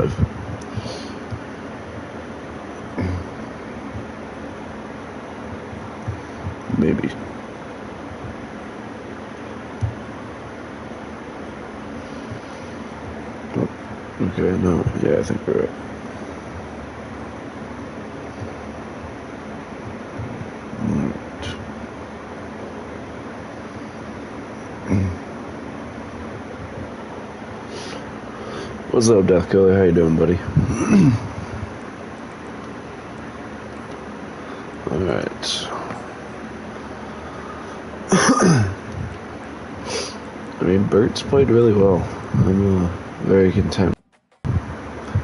5. Maybe. Oh, okay, no. Yeah, I think we're right. What's up, Death Killer? How you doing, buddy? Alright. I mean, Bert's played really well. I'm very content.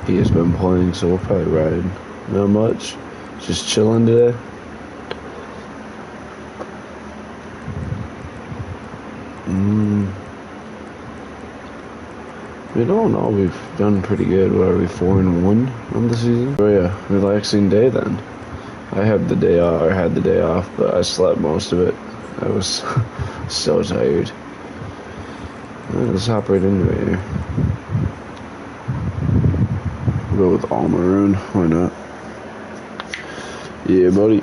He has been playing, so we'll probably ride. Not much. Just chilling today. We don't know. We've done pretty good. What are we, 4-1 on the season? Oh yeah, relaxing day then. I had the day off, but I slept most of it. I was so tired. Let's hop right into it here. We'll go with all maroon. Why not? Yeah, buddy.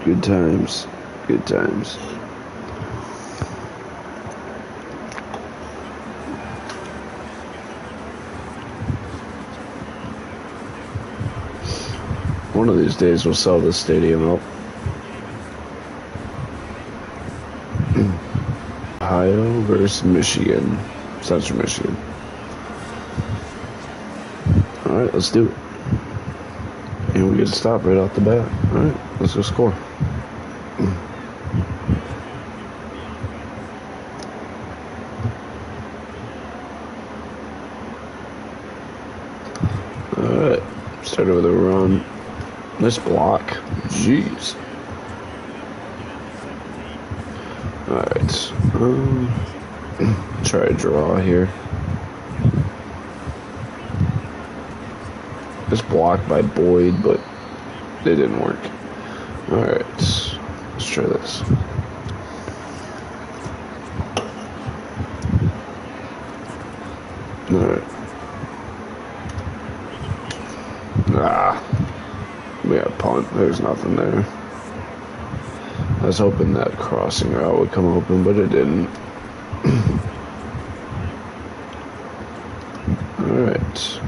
Good times. Good times. One of these days we'll sell this stadium out. Ohio versus Michigan. Central Michigan. Alright, let's do it. And we get to stop right off the bat. Alright, let's go score. Alright, started with a run. Nice block. Jeez. Alright. Try a draw here. It's blocked by Boyd, but it didn't work. Alright. Let's try this. Alright. We got a punt. There's nothing there. I was hoping that crossing route would come open, but it didn't. Alright.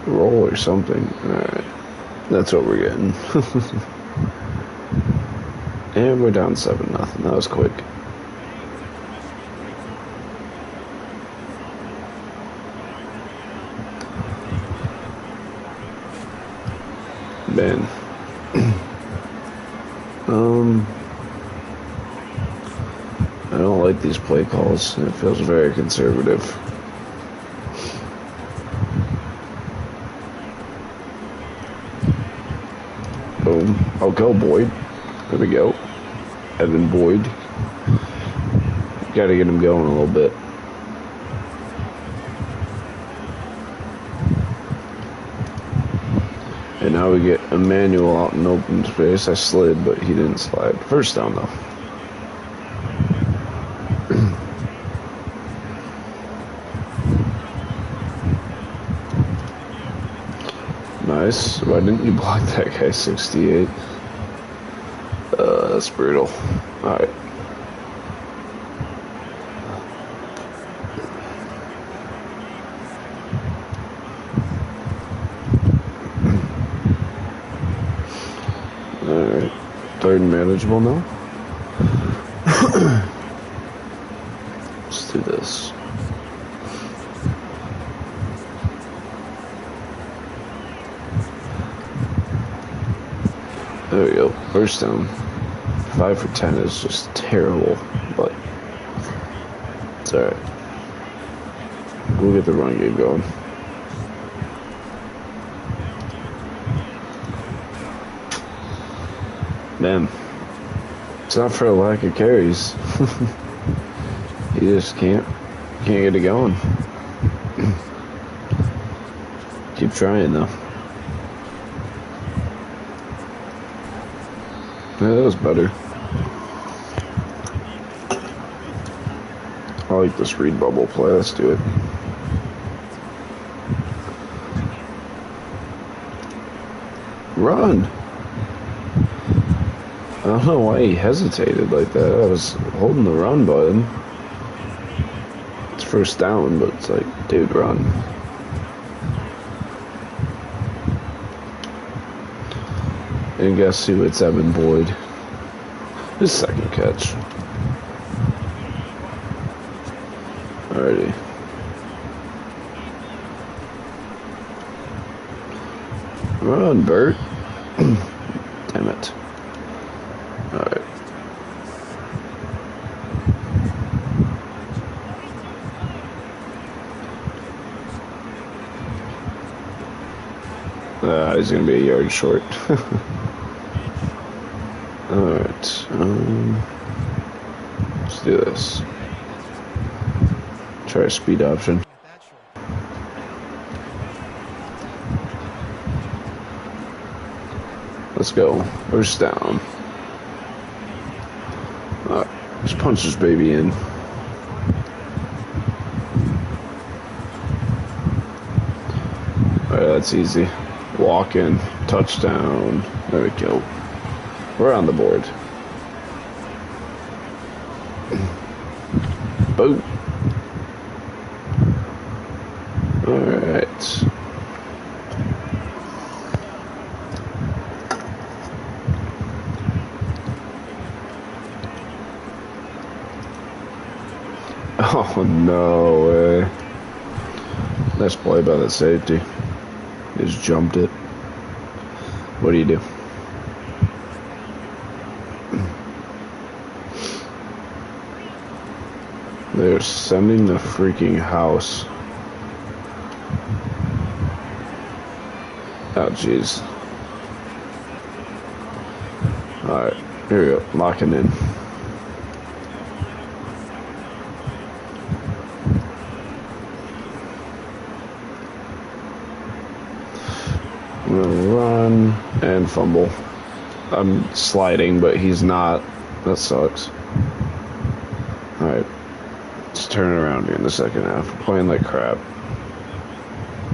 Roll or something. Alright. That's what we're getting. And we're down 7-0. That was quick. Man. I don't like these play calls. It feels very conservative. Boom. Oh, go Boyd. There we go. Evan Boyd. Gotta get him going a little bit. And now we get Emmanuel out in open space. I slid, but he didn't slide. First down, though. Nice. Why didn't you block that guy, 68? That's brutal. Alright. Alright. Third and manageable now. Let's do this. There we go. First down. 5 for 10 is just terrible, but it's alright. We'll get the run game going. Man, it's not for a lack of carries. You just can't get it going. Keep trying though. Yeah, that was better. like this read bubble play. Let's do it. Run! I don't know why he hesitated like that. I was holding the run button. It's first down, but it's like, dude, run. And guess who? It's Evan Boyd. His second catch. Alrighty. Run, Bert. Damn it. Alright. He's gonna be a yard short. Alright. Let's do this. Try a speed option. Let's go. First down. Alright. Let's punch this baby in. Alright, that's easy. Walk in. Touchdown. There we go. We're on the board. Boom. Alright. Oh, no way. Nice play by the safety. He just jumped it. What do you do? They're sending the freaking house. Oh, jeez. Alright, here we go. Locking in. I'm gonna run and fumble. I'm sliding, but he's not. That sucks. Alright. Let's turn it around here in the second half. We're playing like crap.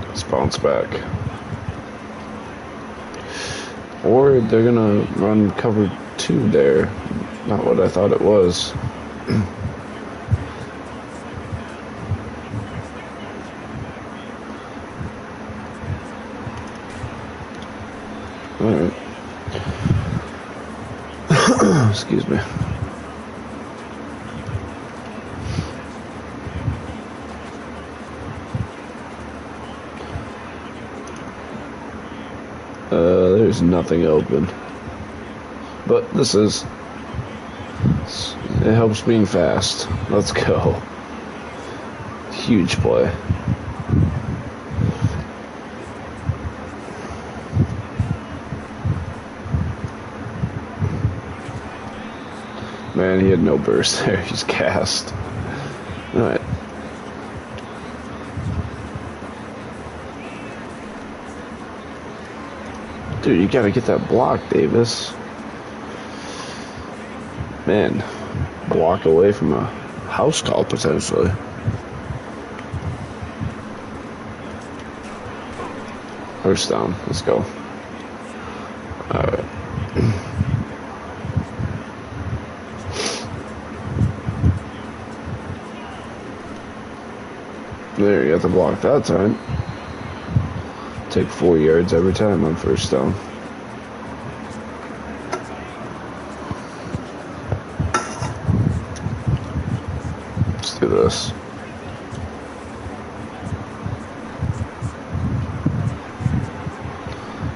Let's bounce back. Or they're gonna run cover 2 there. Not what I thought it was. Alright. Excuse me. There's nothing open. But this is... It helps being fast. Let's go. Huge play. Man, he had no burst there. He's cast. Alright. Dude, you gotta get that block, Davis. Man, block away from a house call, potentially. First down. Let's go. Alright. There, you got the block that time. Take 4 yards every time on first down. Let's do this.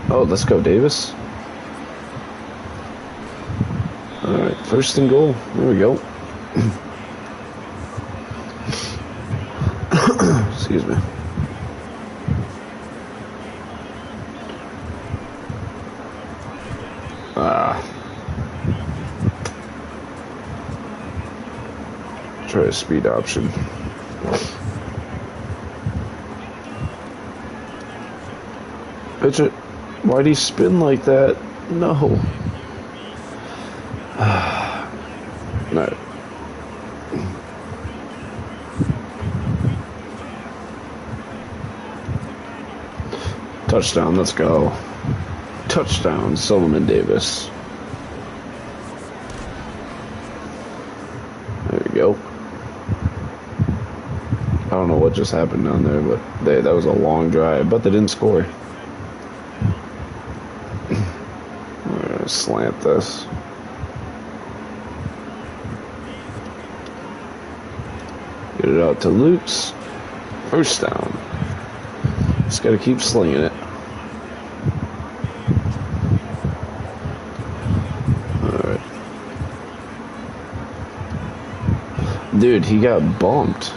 Oh, let's go, Davis. Alright, first and goal. There we go. Excuse me. Try a speed option. Pitch it. Why'd he spin like that? No. No. Touchdown, let's go. Touchdown, Solomon Davis. There we go. I don't know what just happened down there, but that was a long drive, but they didn't score. We're gonna slant this. Get it out to Lutz. First down. Just gotta keep slinging it. Alright. Dude, he got bumped.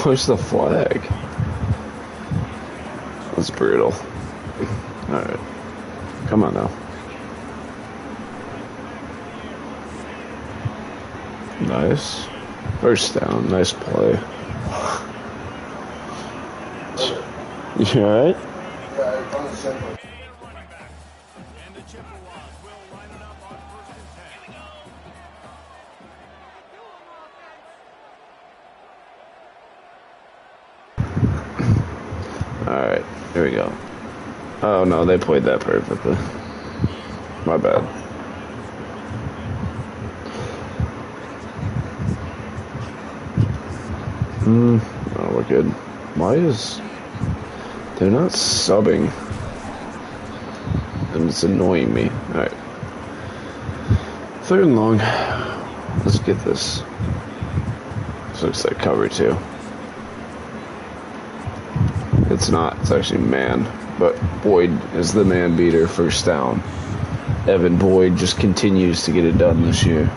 Where's the flag? That's brutal. Alright. Come on now. Nice. First down. Nice play. You alright? Alright, here we go. Oh no, they played that perfectly. My bad. Oh, we're good. Why is... They're not subbing. And it's annoying me. Alright. 3rd and long. Let's get this. This looks like cover 2. It's not. It's actually man. But Boyd is the man beater. First down. Evan Boyd just continues to get it done this year.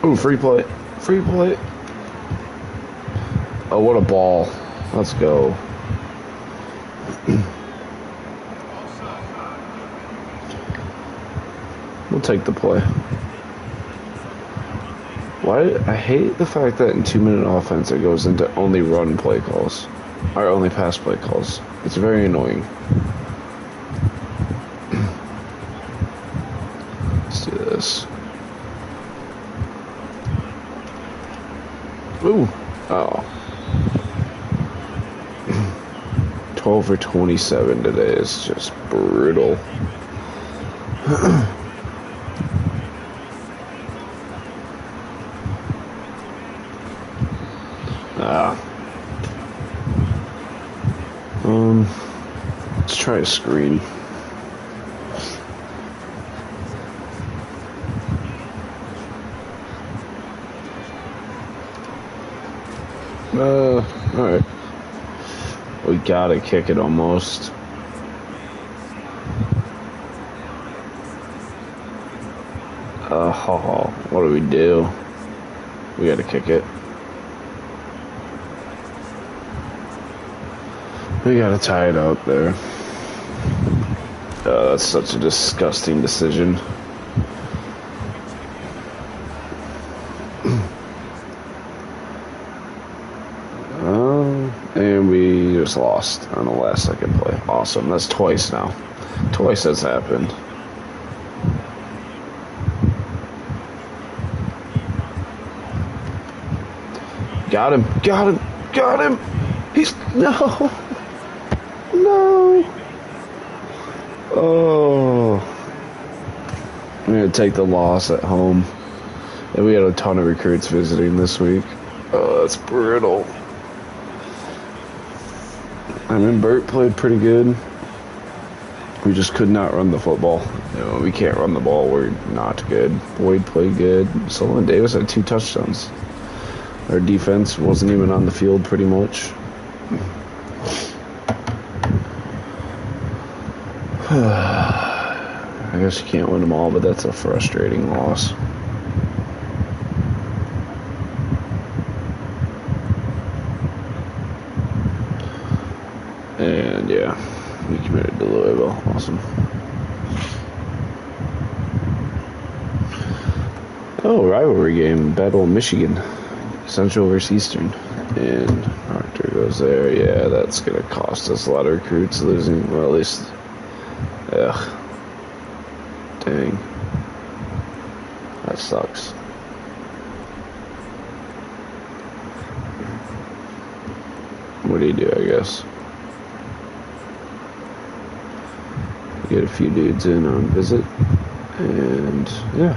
Ooh, free play. Free play. Oh, what a ball. Let's go. We'll take the play. Why? I hate the fact that in 2-minute offense it goes into only run play calls. Or only pass play calls. It's very annoying. Let's do this. Ooh. Oh. 12 for 27 today is just brutal. Let's try a screen. Alright. We gotta kick it almost. What do we do? We gotta kick it. We gotta tie it up there. That's such a disgusting decision. And we just lost on the last second play. Awesome. That's twice now. Twice that's happened. Got him. Got him. Got him. He's... No. No. Oh. I'm going to take the loss at home. And we had a ton of recruits visiting this week. Oh, that's brutal. I mean, Burt played pretty good. We just could not run the football. You know, we can't run the ball. We're not good. Boyd played good. Solomon Davis had 2 touchdowns. Our defense wasn't even on the field pretty much. I guess you can't win them all, but that's a frustrating loss. And yeah, we committed to Louisville. Awesome. Oh, rivalry game. Battle of Michigan. Central versus Eastern. And Proctor goes there. Yeah, that's going to cost us a lot of recruits losing. Well, at least... Ugh. Dang. That sucks. what do you do, I guess? Get a few dudes in on visit, and yeah.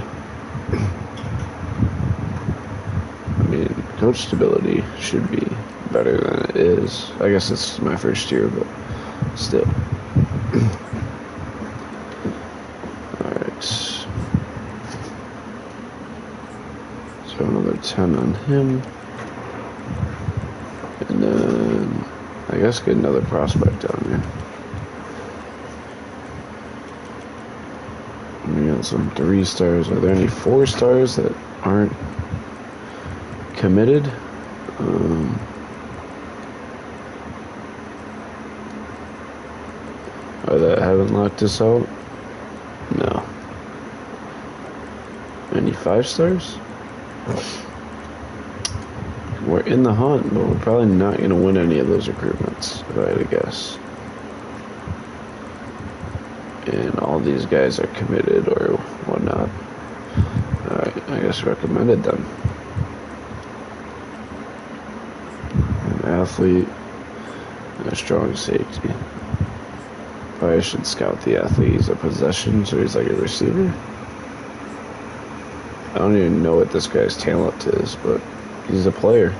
I mean, coach stability should be better than it is. I guess it's my first year, but still. Alright. So another 10 on him. And then I guess get another prospect down here. We got some 3 stars. Are there any 4 stars that aren't committed? Or that haven't locked us out? No. Any 5 stars? We're in the hunt, but we're probably not going to win any of those recruitments, if I had to guess. And all these guys are committed or whatnot. Alright, I guess recommended them. An athlete and a strong safety. Probably should scout the athlete. He's a possession, so he's like a receiver. I don't even know what this guy's talent is, but he's a player.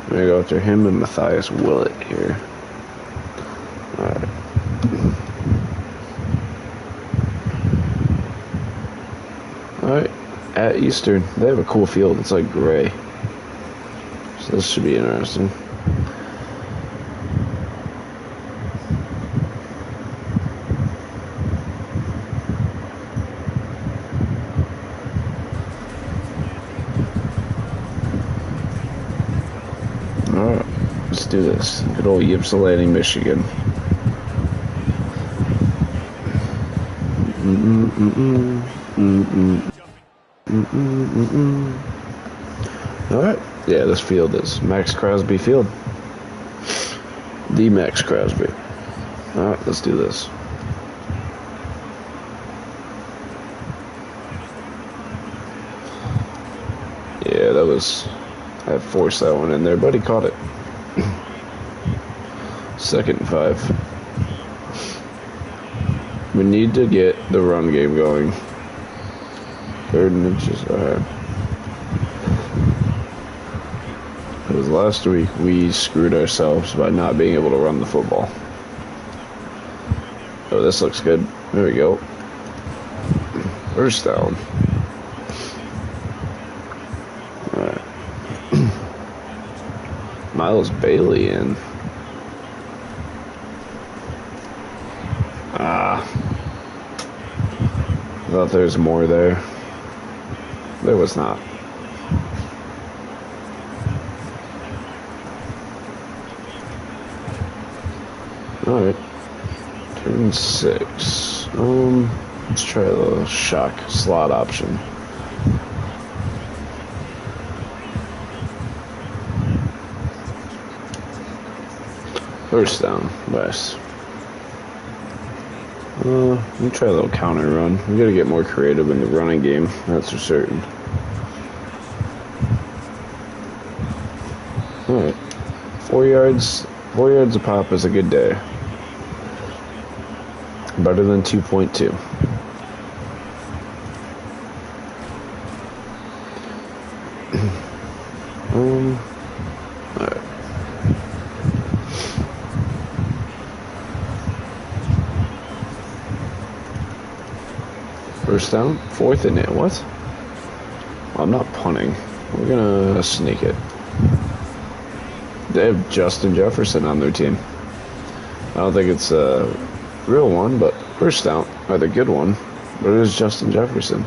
I'm gonna go after him and Matthias Willett here. Alright. Alright. At Eastern. They have a cool field. It's like gray. So this should be interesting. Alright, let's do this. Good old Ypsilanti, Michigan. Alright, yeah, this field is Max Crosby Field. The Max Crosby. Alright, let's do this. Yeah, that was... I forced that one in there, but he caught it. 2nd and 5. We need to get the run game going. 3rd and inches. Alright. Because last week we screwed ourselves by not being able to run the football. Oh, this looks good. There we go. 1st down. Alright. Miles Bailey in. I thought there was more there. There was not. Alright. Turn 6. Let's try the shock slot option. First down, West. Let me try a little counter run. We gotta get more creative in the running game, that's for certain. Alright. 4 yards. 4 yards a pop is a good day. Better than 2.2. Alright. First down, 4th and 8. What? Well, I'm not punting. We're gonna sneak it. They have Justin Jefferson on their team. I don't think it's a real one, but first down, or the good one. But it is Justin Jefferson.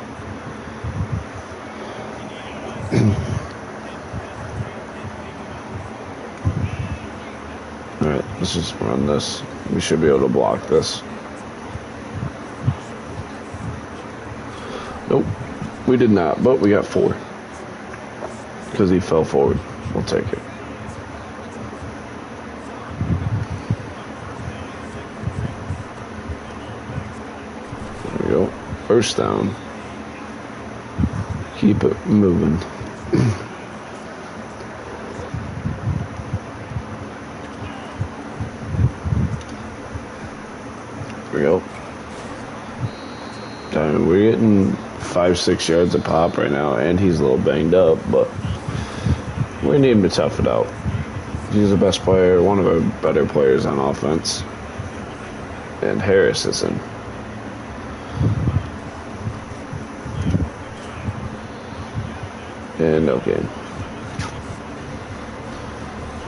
Alright, let's just run this. We should be able to block this. Nope, we did not, but we got 4. Because he fell forward. We'll take it. There we go. First down. Keep it moving. we go. I mean, we're getting 5-6 yards a pop right now, and he's a little banged up, but we need him to tough it out. He's the best player, one of our better players on offense. And Harris is in. And no game.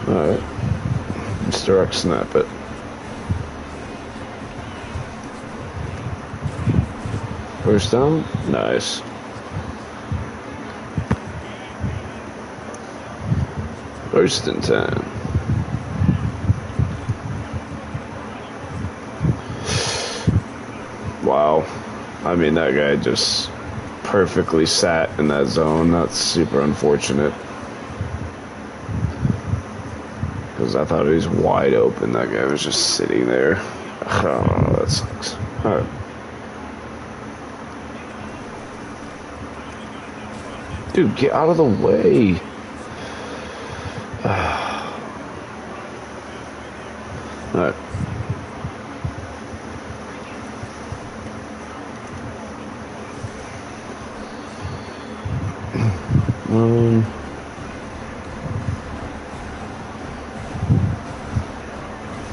Alright. Let's direct snap it. First down? Nice. First and 10. Wow. I mean, that guy just perfectly sat in that zone. That's super unfortunate. Because I thought he was wide open. That guy was just sitting there. Oh, that sucks. All right. Dude, get out of the way. All right.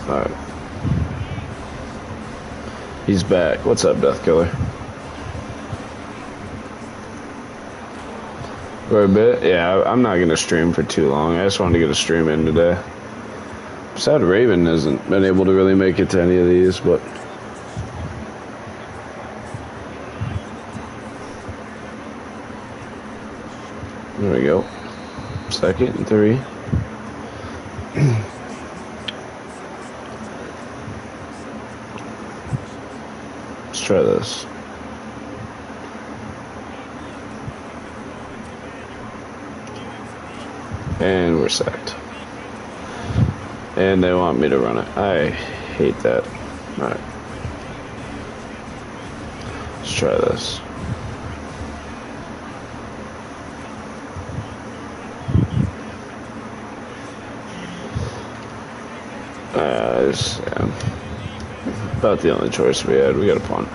Alright. He's back. What's up, Death Killer? For a bit? Yeah, I'm not going to stream for too long. I just wanted to get a stream in today. Sad Raven hasn't been able to really make it to any of these, but... There we go. 2nd and 3. Let's try this. And we're sacked. And they want me to run it. I hate that. Alright. Let's try this. About the only choice we had. We got a punt.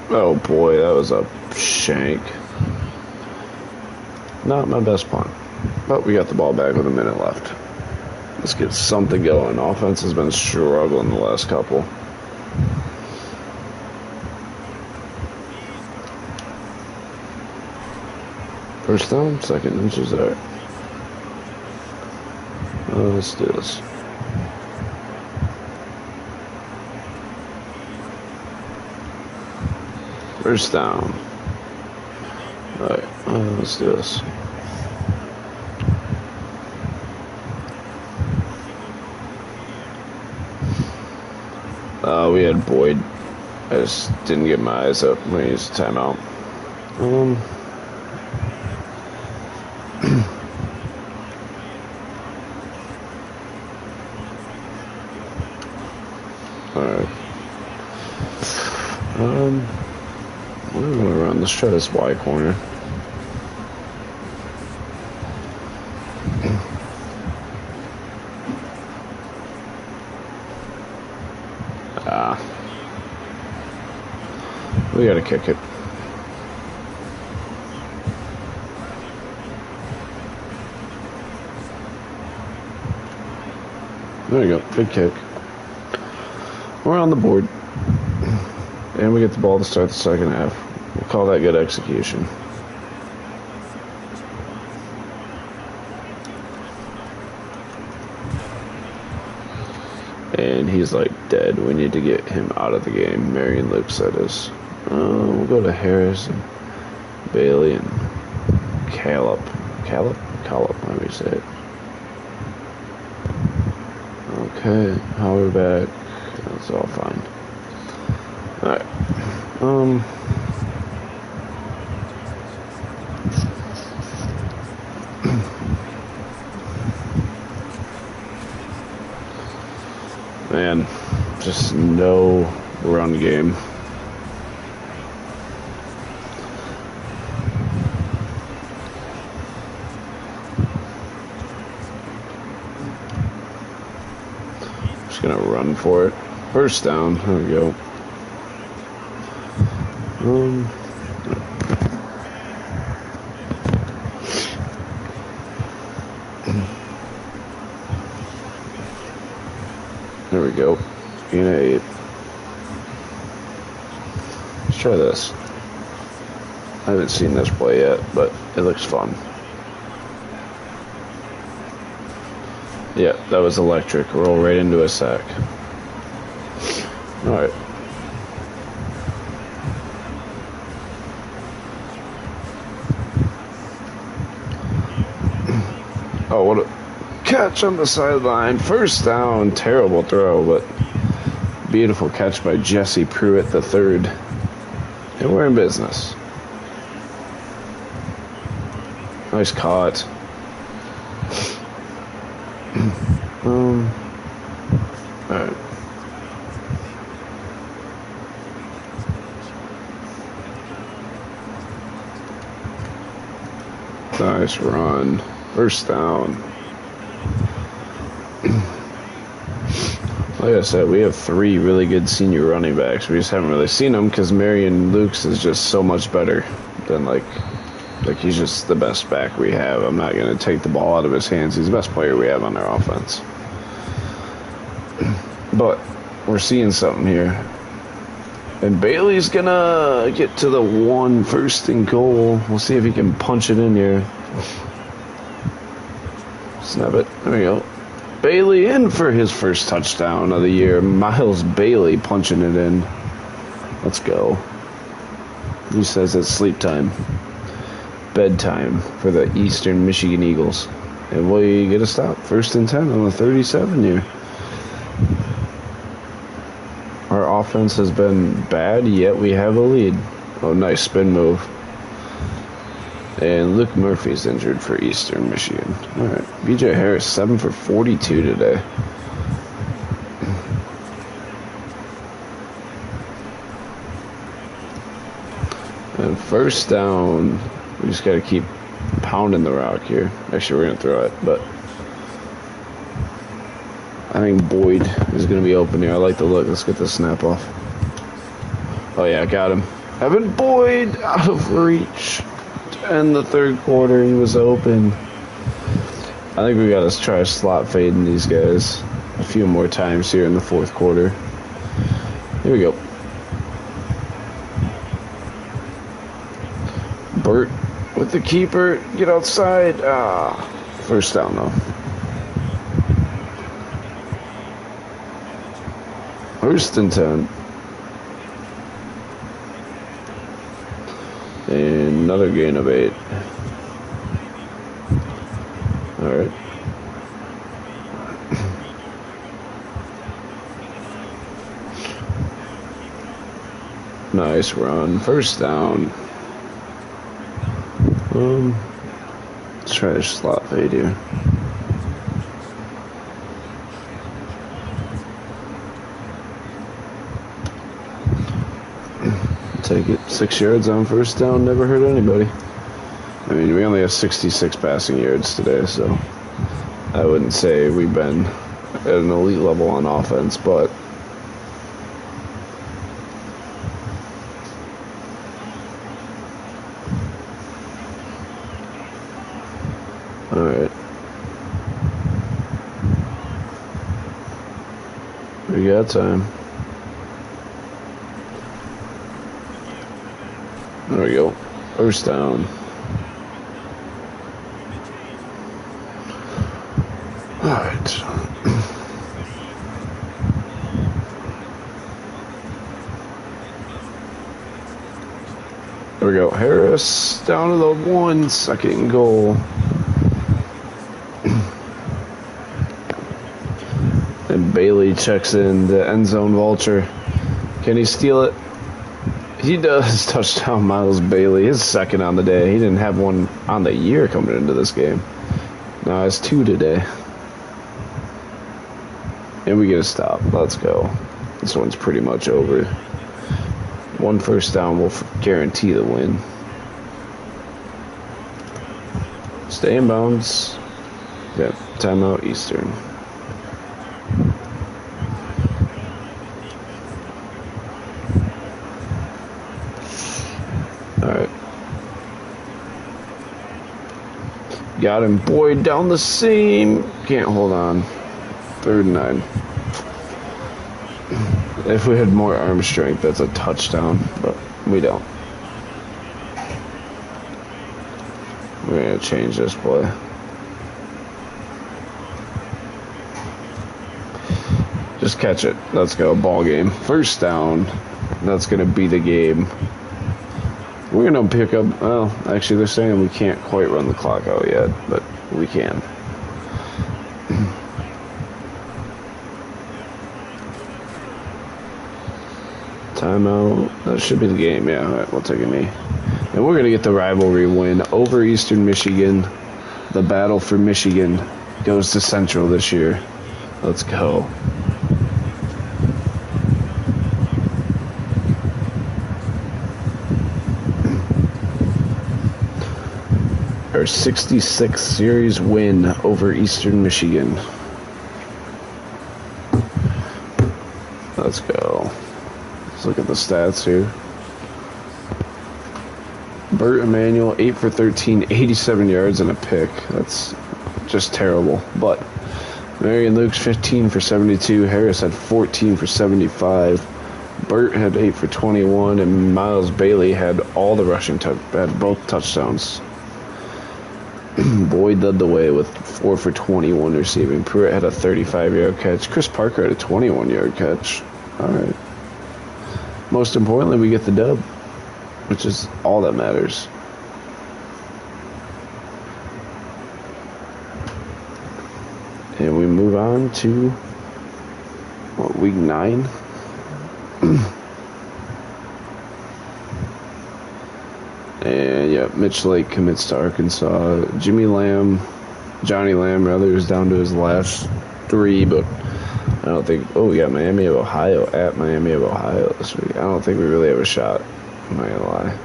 Oh boy, that was a shank. Not my best punt. But we got the ball back with a minute left. Let's get something going. Offense has been struggling the last couple. First down, 2nd inches there. Let's do this. First down. Alright, let's do this. We had Boyd. I just didn't get my eyes up when he used a timeout. Alright. We're gonna run. Let's try this Y corner. We gotta kick it. There you go. Good kick. We're on the board. And we get the ball to start the second half. We'll call that good execution. And he's like dead. We need to get him out of the game. Marion Luke said us. We'll go to Harris and Bailey and Caleb. Caleb, let me say it. Okay, Howard back. That's all fine. Alright. Man, just no run game. going for it. First down. There we go. There we go. Gain of 8. Let's try this. I haven't seen this play yet, but it looks fun. Yeah, that was electric. Roll right into a sack. Alright. Oh, what a catch on the sideline. First down. Terrible throw, but beautiful catch by Jesse Pruitt III. And we're in business. Nice caught. Alright. Nice run. First down. Like I said, we have 3 really good senior running backs. We just haven't really seen them because Marion Lukes is just so much better than like he's just the best back we have. I'm not going to take the ball out of his hands. He's the best player we have on our offense. But we're seeing something here. And Bailey's going to get to the 1 first and goal. We'll see if he can punch it in here. Snap it. There we go. Bailey in for his first touchdown of the year. Miles Bailey punching it in. Let's go. He says it's sleep time. Bedtime for the Eastern Michigan Eagles. And we get a stop. First and 10 on the 37 here. Our offense has been bad, yet we have a lead. Oh, nice spin move. And Luke Murphy's injured for Eastern Michigan. All right. BJ Harris, 7 for 42 today. And first down, we just got to keep pounding the rock here. Actually, we're going to throw it, but I think Boyd is going to be open here. I like the look. Let's get the snap off. Oh, yeah, got him. Evan Boyd out of reach. In the third quarter, he was open. I think we got to try slot fading these guys a few more times here in the fourth quarter. Here we go. Burt with the keeper. Get outside. First down, though. First and 10. And another gain of 8. All right. Nice run. First down. Let's try to slot fade here. Take it. 6 yards on first down. Never hurt anybody. I mean, we only have 66 passing yards today, so I wouldn't say we've been at an elite level on offense, but all right. We got time. There we go. First down. All right. There we go. Harris down to the 1, second and goal. And Bailey checks in the end zone vulture. Can he steal it? He does. Touchdown, Miles Bailey. His second on the day. He didn't have one on the year coming into this game. No, it's 2 today. And we get a stop. Let's go. This one's pretty much over. 1 first down will guarantee the win. Stay in bounds. Yeah, timeout Eastern. Got him. Boyd down the seam. Can't hold on. 3rd and 9. If we had more arm strength, that's a touchdown, but we don't. We're going to change this play. Just catch it. Let's go. Ball game. 1st down. That's going to be the game. We're going to pick up... Well, actually, they're saying we can't quite run the clock out yet, but we can. Timeout. That should be the game. Yeah, all right, we'll take a knee. And we're going to get the rivalry win over Eastern Michigan. The battle for Michigan goes to Central this year. Let's go. Our 66th series win over Eastern Michigan. Let's go. Let's look at the stats here. Burt Emanuel, 8 for 13, 87 yards and a pick. That's just terrible. But Marion Luke's 15 for 72. Harris had 14 for 75. Burt had 8 for 21, and Miles Bailey had all the rushing had both touchdowns. Boyd led the way with 4 for 21 receiving. Pruitt had a 35-yard catch. Chris Parker had a 21-yard catch. All right. Most importantly, we get the dub, which is all that matters. And we move on to, what, week 9? And, yeah, Mitch Lake commits to Arkansas. Johnny Lamb, is down to his last 3, but I don't think... Oh, we got Miami of Ohio at Miami of Ohio this week. I don't think we really have a shot. I'm not gonna lie.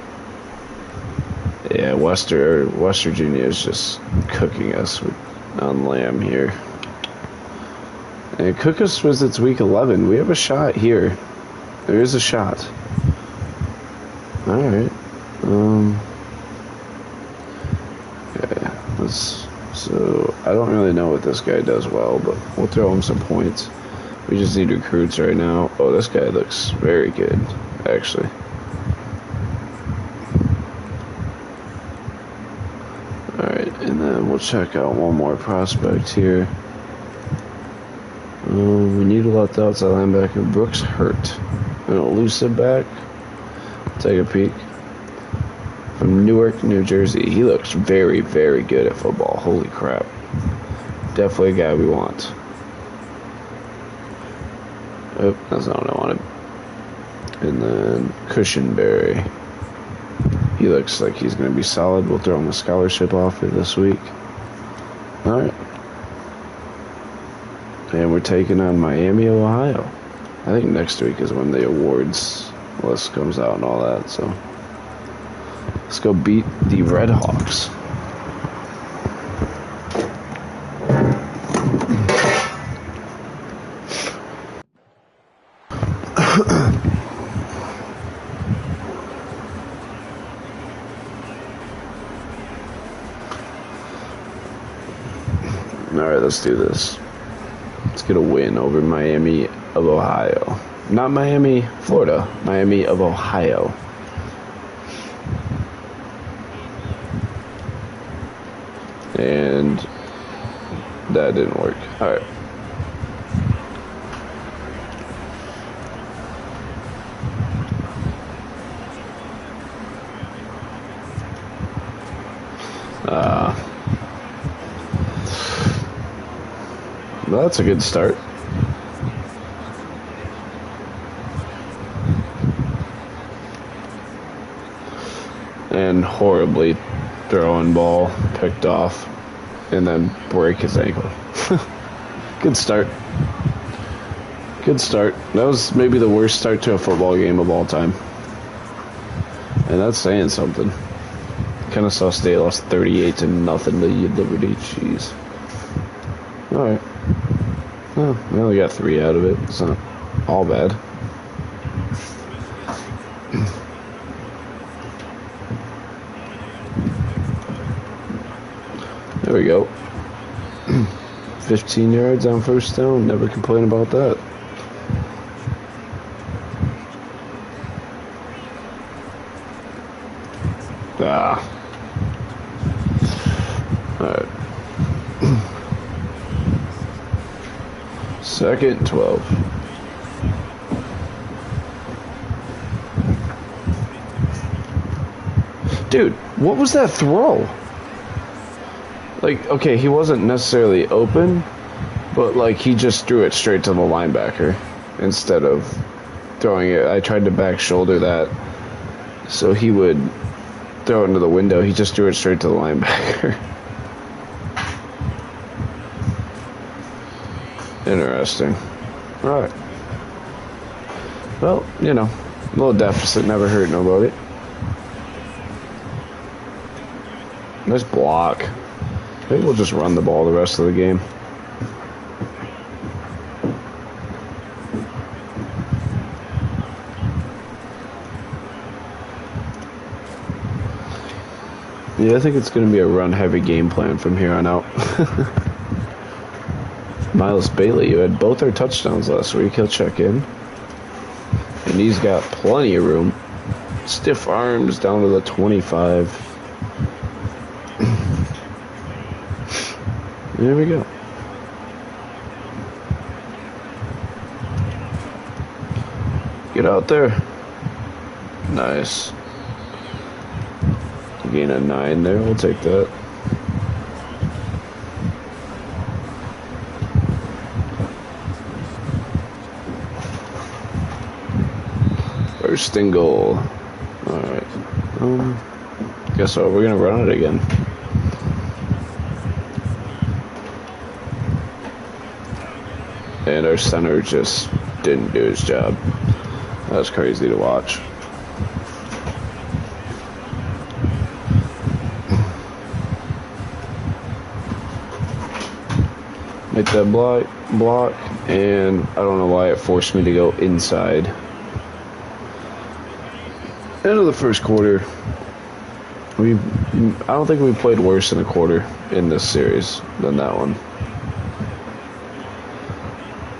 Yeah, West Virginia is just cooking us on Lamb here. And cook us was it's week 11. We have a shot here. There is a shot. All right. Yeah. So I don't really know what this guy does well, but we'll throw him some points. We just need recruits right now. Oh, this guy looks very good, actually. Alright, and then we'll check out one more prospect here. We need to let the outside linebacker. Brooks Hurt. An elusive back. Take a peek. From Newark, New Jersey. He looks very, very good at football. Holy crap. Definitely a guy we want. Oh, that's not what I wanted. And then Cushenberry. He looks like he's going to be solid. We'll throw him a scholarship offer this week. All right. And we're taking on Miami of Ohio. I think next week is when the awards list comes out and all that. So let's go beat the Red Hawks. Alright, let's do this. Let's get a win over Miami of Ohio. Not Miami, Florida. Miami of Ohio. And that didn't work. Alright. Well, that's a good start. And horribly throwing ball, picked off, and then break his ankle. Good start. Good start. That was maybe the worst start to a football game of all time. And that's saying something. Kennesaw State lost 38-0 to Liberty. Jeez. Alright. Well, we only got 3 out of it. It's not all bad. There we go. 15 yards on first down. Never complain about that. Ah. Alright. Second 12. Dude, what was that throw? Like, okay, he wasn't necessarily open, but like he just threw it straight to the linebacker instead of throwing it. I tried to back shoulder that so he would throw it into the window. He just threw it straight to the linebacker. Interesting. Alright. Well, you know, a little deficit never hurt nobody. Nice block. Maybe we'll just run the ball the rest of the game. Yeah, I think it's going to be a run-heavy game plan from here on out. Miles Bailey, you had both our touchdowns last week. He'll check in. And he's got plenty of room. Stiff arms down to the 25. There we go. Get out there. Nice. Gain a 9 there. We'll take that. First and goal. Alright. Guess what? We're going to run it again. And our center just didn't do his job. That was crazy to watch. Make that block, and I don't know why it forced me to go inside. End of the first quarter. I don't think we played worse in a quarter in this series than that one.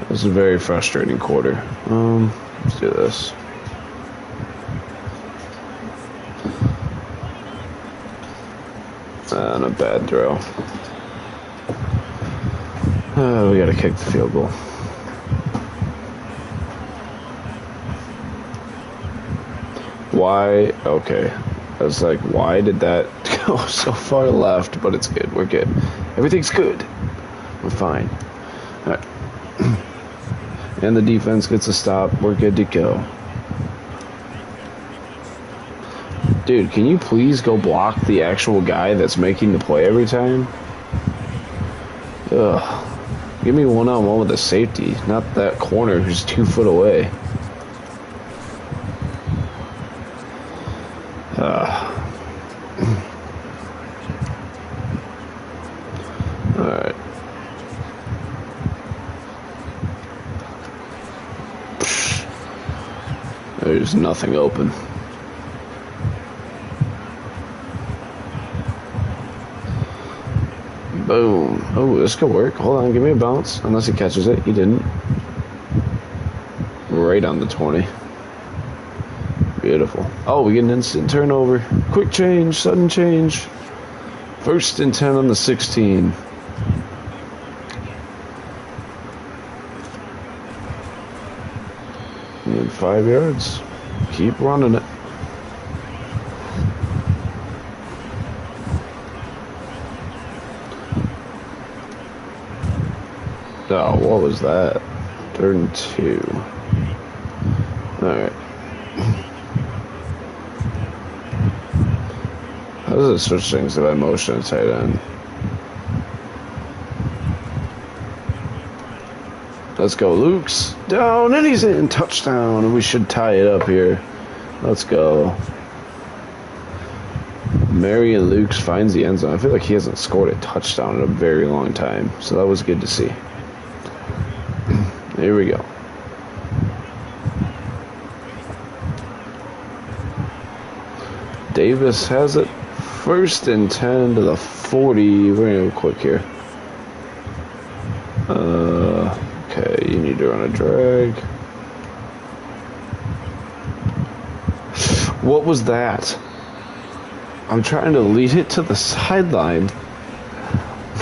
It was a very frustrating quarter. Let's do this. And a bad throw. We gotta kick the field goal. Why? Okay. I was like, why did that go so far left? But it's good. We're good. Everything's good. We're fine. All right. And the defense gets a stop. We're good to go. Dude, can you please go block the actual guy that's making the play every time? Ugh. Give me one-on-one with a safety, not that corner who's 2 foot away. Alright. There's nothing open. Boom. Oh, this could work. Hold on, give me a bounce. Unless he catches it. He didn't. Right on the 20. Beautiful. Oh, we get an instant turnover. Quick change, sudden change. First and 10 on the 16. And 5 yards. Keep running it. Oh, what was that? 3rd and 2. Alright. How does it switch things if I motion a tight end? Let's go, Luke's down, and he's in. Touchdown, and we should tie it up here. Let's go. Marion Lukes finds the end zone. I feel like he hasn't scored a touchdown in a very long time, so that was good to see. Here we go. Davis has it. 1st and 10 to the 40. We're gonna go quick here. Okay, you need to run a drag. What was that? I'm trying to lead it to the sideline.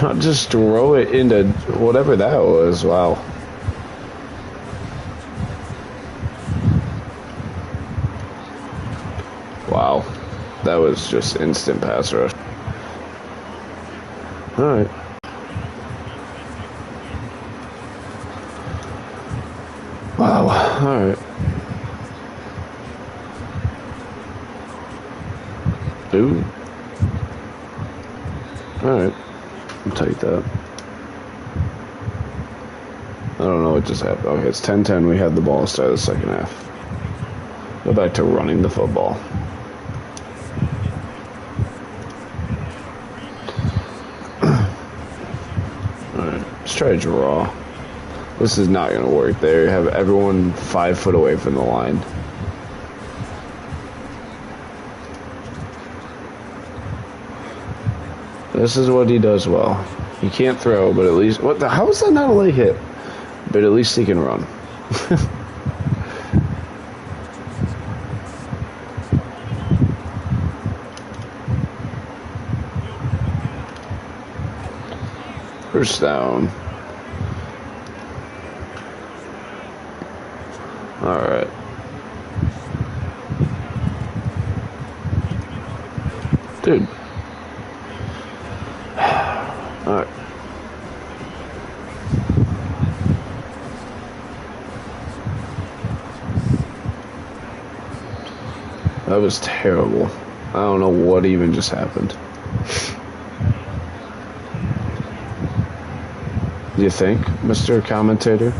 Not just throw it into whatever that was. Wow. Wow. That was just instant pass rush. Alright. Wow. Alright. Dude. Alright. I'll take that. I don't know what just happened. Okay, it's 10-10. We had the ball start of the second half. Go back to running the football. Alright, let's try to draw. This is not going to work there. You have everyone 5 foot away from the line. This is what he does well. He can't throw, but at least... What the... How is that not a late hit? But at least he can run. First down. Alright. Dude. Alright. That was terrible. I don't know what even just happened. Do you think, Mr. Commentator?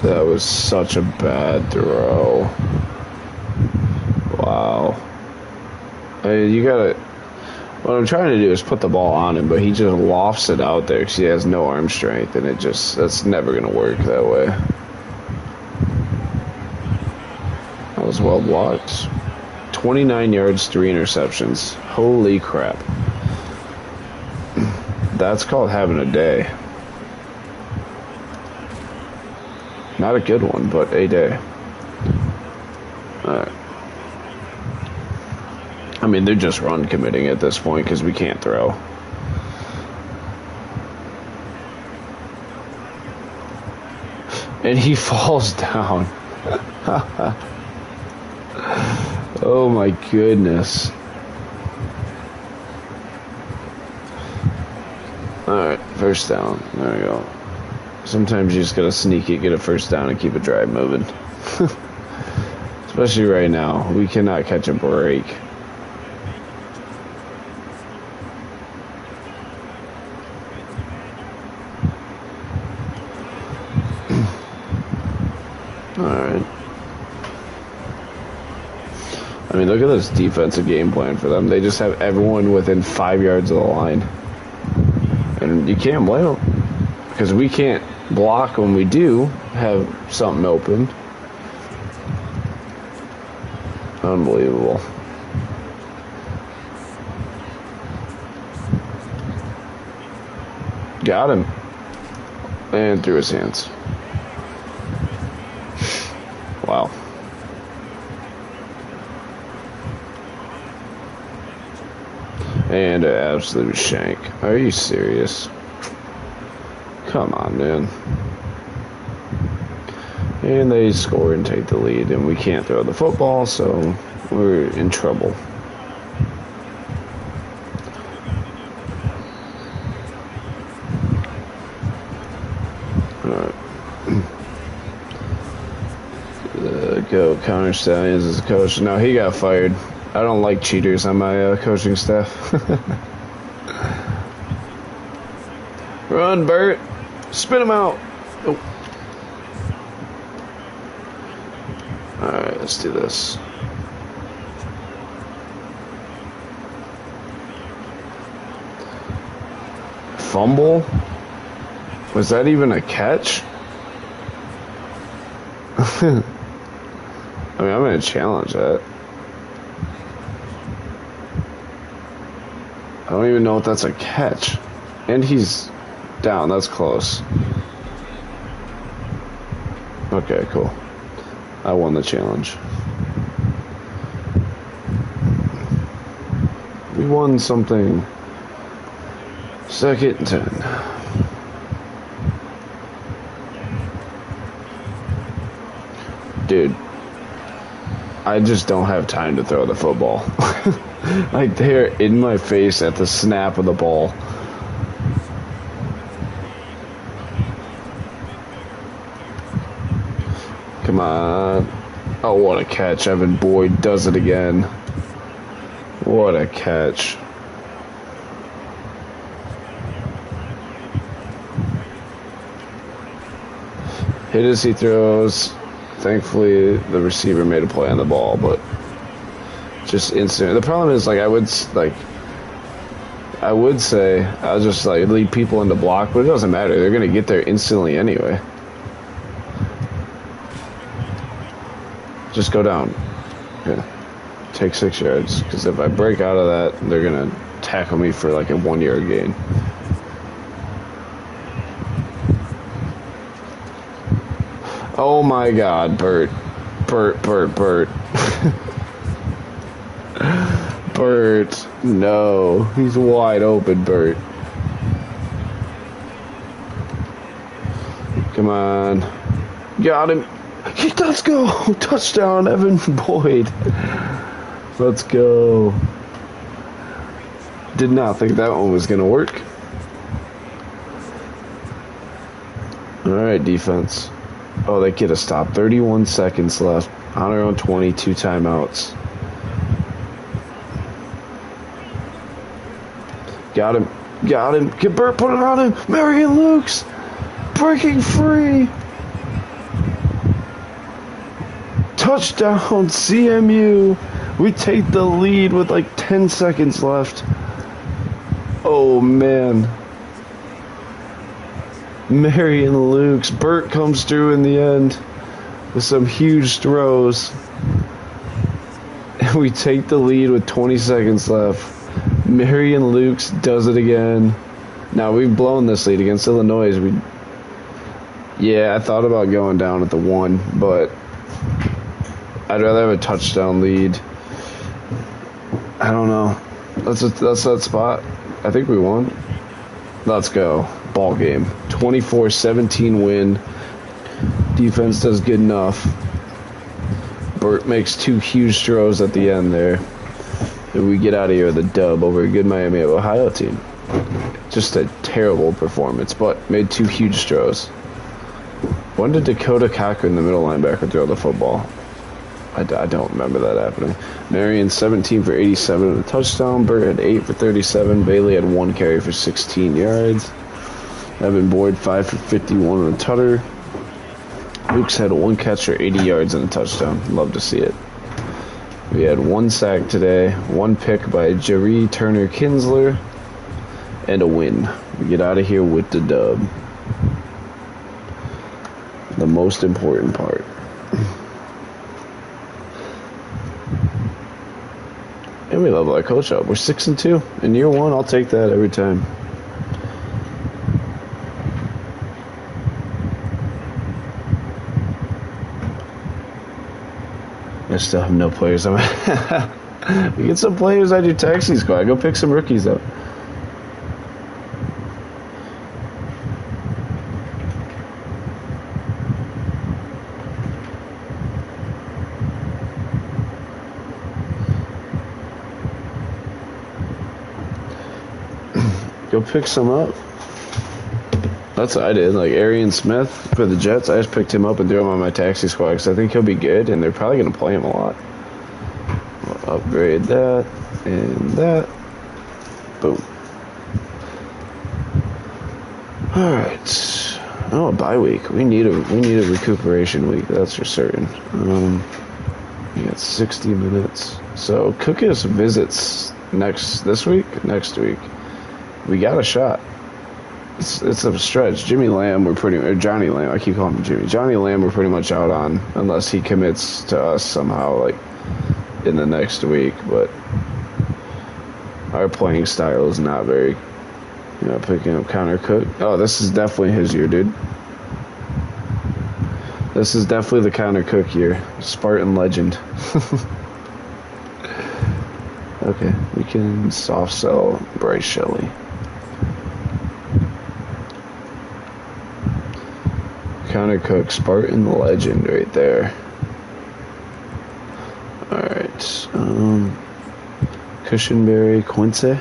That was such a bad throw. Wow. I mean, you gotta... What I'm trying to do is put the ball on him, but he just lofts it out there because he has no arm strength, and it just... That's never gonna work that way. That was well blocked. 29 yards, 3 interceptions. Holy crap. That's called having a day. Not a good one, but a day. Alright. I mean, they're just run committing at this point because we can't throw. And he falls down. Oh my goodness. Alright, first down. There we go. Sometimes you just gotta sneak it, get a first down, and keep a drive moving. Especially right now. We cannot catch a break. Alright. I mean, look at this defensive game plan for them. They just have everyone within 5 yards of the line. And you can't blame them. Because we can't block when we do have something open. Unbelievable. Got him. And through his hands. Wow. And an absolute shank. Are you serious? Come on, man. And they score and take the lead, and we can't throw the football, so we're in trouble. Alright. Go Connor Stallions as a coach. No, he got fired. I don't like cheaters on my coaching staff. Run, Bert. Spin him out. Oh. Alright, let's do this. Fumble? Was that even a catch? I mean, I'm going to challenge that. I don't even know if that's a catch. And he's down. That's close. Okay, cool. I won the challenge. We won something. 2nd and 10. Dude, I just don't have time to throw the football. Like, they're in my face at the snap of the ball. Come on. Oh, what a catch. Evan Boyd does it again. What a catch. Hit as he throws. Thankfully, the receiver made a play on the ball, but just instant. The problem is, like, I would say I'll just like lead people into block, but it doesn't matter. They're gonna get there instantly anyway. Just go down. Yeah. Take 6 yards, because if I break out of that, they're gonna tackle me for like a 1 yard gain. Oh my God, Bert. Bert. Bert, no. He's wide open, Bert. Come on. Got him. Let's go. Touchdown, Evan Boyd. Let's go. Did not think that one was going to work. All right, defense. Oh, they get a stop. 31 seconds left. On our own 20, 2 timeouts. Got him. Got him. Get Bert, put it on him. Marion Lukes. Breaking free. Touchdown, CMU. We take the lead with like 10 seconds left. Oh, man. Marion Lukes. Bert comes through in the end with some huge throws. And we take the lead with 20 seconds left. Marion Lukes does it again. Now, we've blown this lead against Illinois. Yeah, I thought about going down at the 1, but I'd rather have a touchdown lead. I don't know. That's that spot. I think we won. Let's go. Ball game. 24-17 win. Defense does good enough. Bert makes 2 huge throws at the end there. And we get out of here with a dub over a good Miami of Ohio team. Just a terrible performance, but made 2 huge throws. When did Dakota Cochran, the middle linebacker, throw the football? I don't remember that happening. Marion 17 for 87 and a touchdown. Bert had 8 for 37. Bailey had 1 carry for 16 yards. Evan Boyd 5 for 51 and a tutter. Lukes had 1 catch for 80 yards and a touchdown. Love to see it. We had 1 sack today, 1 pick by Jerry Turner Kinsler, and a win. We get out of here with the dub. The most important part. And we level our coach up. We're 6-2 in year 1. I'll take that every time. I still have no players. We get some players on your taxi squad. Go pick some rookies up. Go pick some up. That's what I did. Like Arian Smith for the Jets, I just picked him up and threw him on my taxi squad because I think he'll be good, and they're probably going to play him a lot. We'll upgrade that and that. Boom. All right. Oh, a bye week. We need a recuperation week. That's for certain. We got 60 minutes. So Cookus visits next week. We got a shot. It's a stretch. Johnny Lamb, I keep calling him Jimmy. Johnny Lamb, we're pretty much out on unless he commits to us somehow, like in the next week. But our playing style is not very, picking up Connor Cook. Oh, this is definitely his year, dude. This is definitely the Connor Cook year. Spartan legend. Okay, we can soft sell Bryce Shelley. Connor Cook, Spartan legend right there. Alright, Cushenberry, Quincy.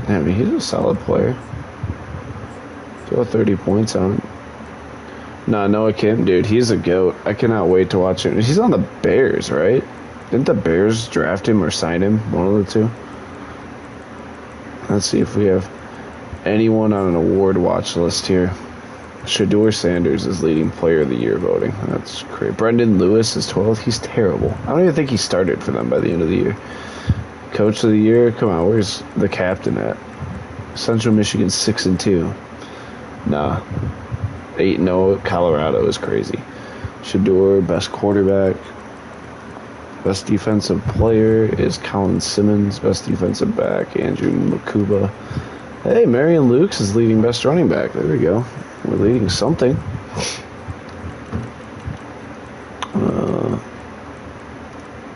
I mean, he's a solid player. Throw 30 points on him. Nah, Noah Kim, dude, he's a GOAT. I cannot wait to watch him. He's on the Bears, right? Didn't the Bears draft him or sign him? One of the two. Let's see if we have anyone on an award watch list here. Shedeur Sanders is leading player of the year voting. That's great. Brendan Lewis is 12th. He's terrible. I don't even think he started for them by the end of the year. Coach of the year? Come on, where's the captain at? Central Michigan 6-2. Nah. 8-0. Colorado is crazy. Shedeur, best quarterback. Best defensive player is Colin Simmons. Best defensive back, Andrew Makuba. Hey, Marion Lukes is leading best running back. There we go. We're leading something.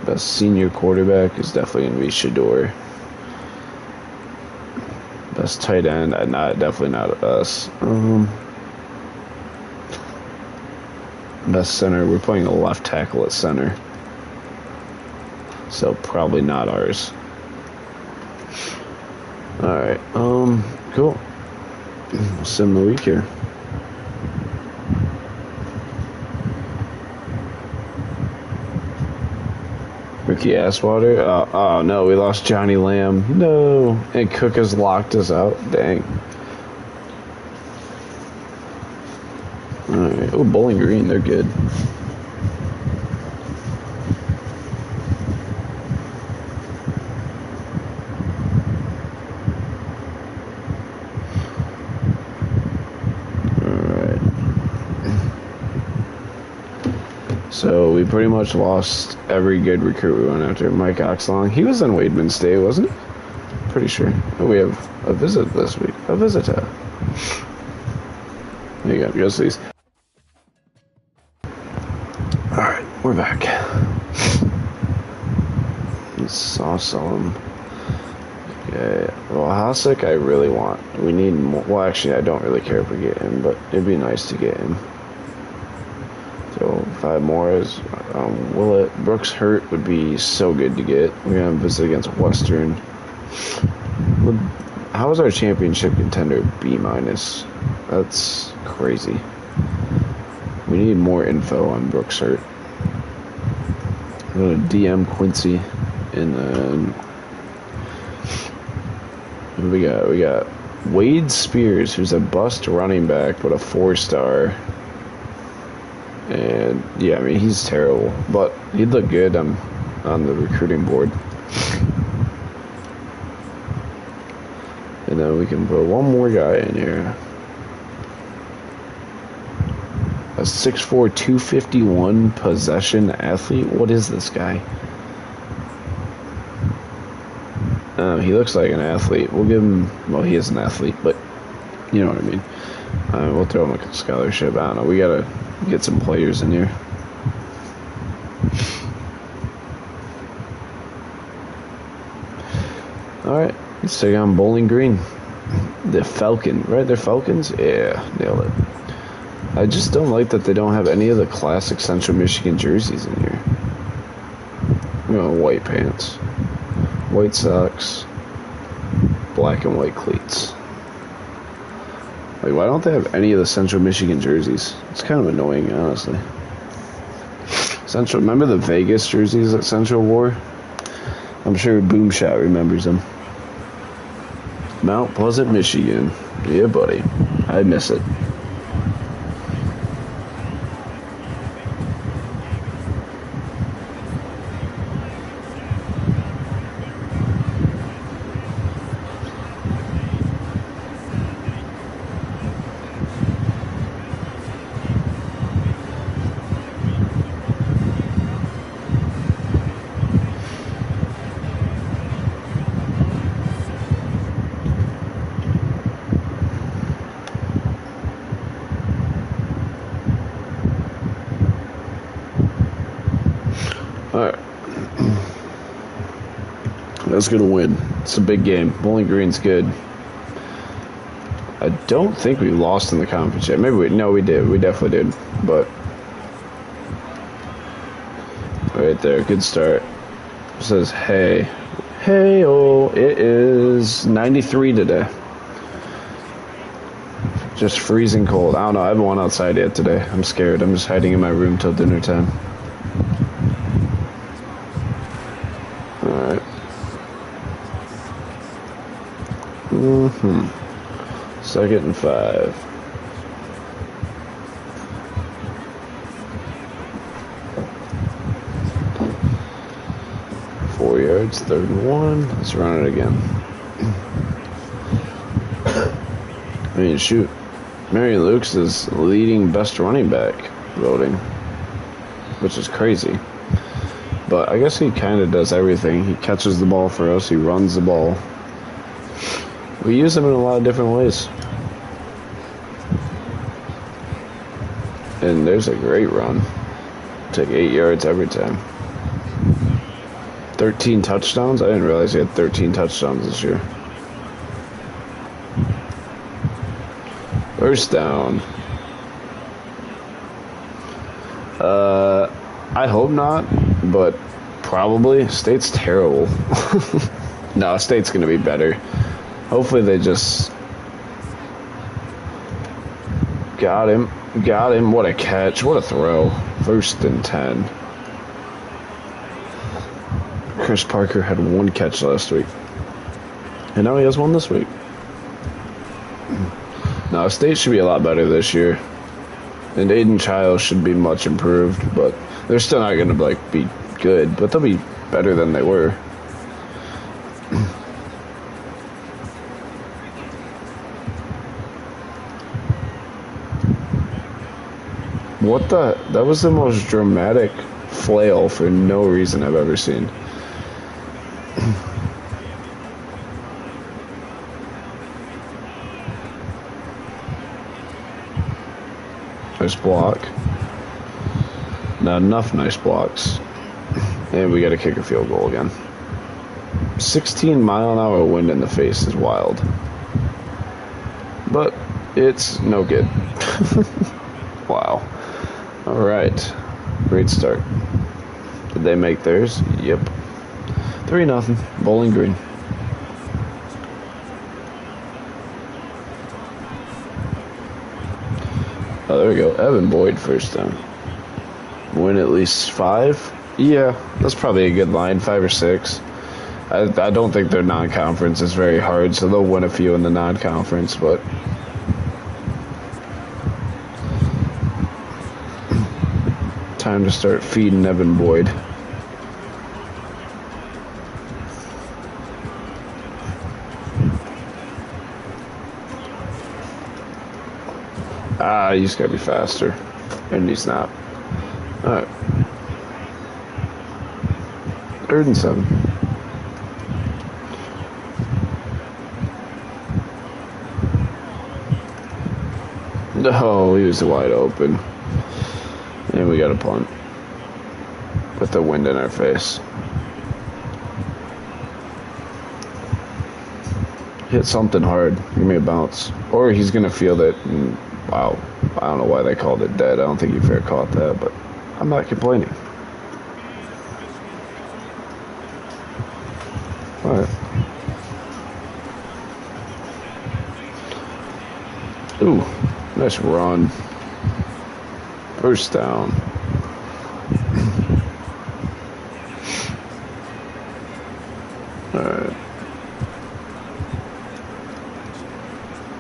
Best senior quarterback is definitely going to be Shedeur. Best tight end, definitely not us. Best center, we're playing a left tackle at center. So probably not ours. Alright, cool. We'll sim the week here. Ricky Asswater. Oh no, we lost Johnny Lamb. No. And Cook has locked us out. Dang. Alright. Oh, Bowling Green, they're good. So we pretty much lost every good recruit we went after. Mike Oxlong. He was in Wademan State, wasn't he? Pretty sure. Oh, we have a visit this week. A visitor. There you go. Just these. Alright, we're back. Sauce on him. Okay. Well, Hasek I really want. We need more. Well, actually, I don't really care if we get him, but it'd be nice to get him. So 5 more is Willett. Brooks Hurt would be so good to get. We're going to visit against Western. How is our championship contender B-? That's crazy. We need more info on Brooks Hurt. I'm going to DM Quincy. And then we got Wade Spears, who's a bust running back, but a 4-star. And yeah, I mean, he's terrible, but he'd look good on the recruiting board. And then we can put one more guy in here. A 6'4", 251 possession athlete. What is this guy? He looks like an athlete. We'll give him. Well, he is an athlete, but you know what I mean. We'll throw him a scholarship. I don't know. We gotta get some players in here. Alright, let's take on Bowling Green. The Falcon, right? They're Falcons? Yeah, nailed it. I just don't like that they don't have any of the classic Central Michigan jerseys in here. White pants, white socks, black and white cleats. Like, why don't they have any of the Central Michigan jerseys? It's kind of annoying, honestly. Central, remember the Vegas jerseys that Central wore? I'm sure Boomshot remembers them. Mount Pleasant, Michigan. Yeah, buddy. I miss it. Alright. That's gonna win. It's a big game. Bowling Green's good. I don't think we lost in the conference yet. Maybe we did. We definitely did. But right there, good start. It says hey. Hey oh, it is 93 today. Just freezing cold. I don't know, I haven't went outside yet today. I'm scared. I'm just hiding in my room till dinner time. Alright. Second and 5. Four yards, 3rd and 1. Let's run it again. I mean, shoot. Marion Lukes is leading best running back voting, which is crazy. But I guess he kind of does everything. He catches the ball for us. He runs the ball. We use him in a lot of different ways. And there's a great run. Take 8 yards every time. 13 touchdowns? I didn't realize he had 13 touchdowns this year. First down. I hope not, but probably. State's terrible. No, State's going to be better. Hopefully they just got him. Got him. What a catch. What a throw. 1st and 10. Chris Parker had 1 catch last week. And now he has 1 this week. Now, State should be a lot better this year. And Aiden Childs should be much improved, but they're still not going to be good, but they'll be better than they were. What the? That was the most dramatic flail for no reason I've ever seen. Nice block. Not enough nice blocks. And we got to kick a field goal again. 16-mile-an-hour wind in the face is wild. But it's no good. Wow. All right. Great start. Did they make theirs? Yep. 3-0. Bowling Green. Oh, there we go. Evan Boyd, first down. Win at least 5? Yeah, that's probably a good line. 5 or 6. I don't think their non-conference is very hard, so they'll win a few in the non-conference, but time to start feeding Evan Boyd. He just gotta be faster. And he's not. Alright. 3rd and 7. No, he was wide open. And we got a punt. With the wind in our face. Hit something hard. Give me a bounce. Or he's gonna feel that. Wow. I don't know why they called it dead. I don't think you fair caught that, but I'm not complaining. Alright. Ooh, nice run. First down. Alright.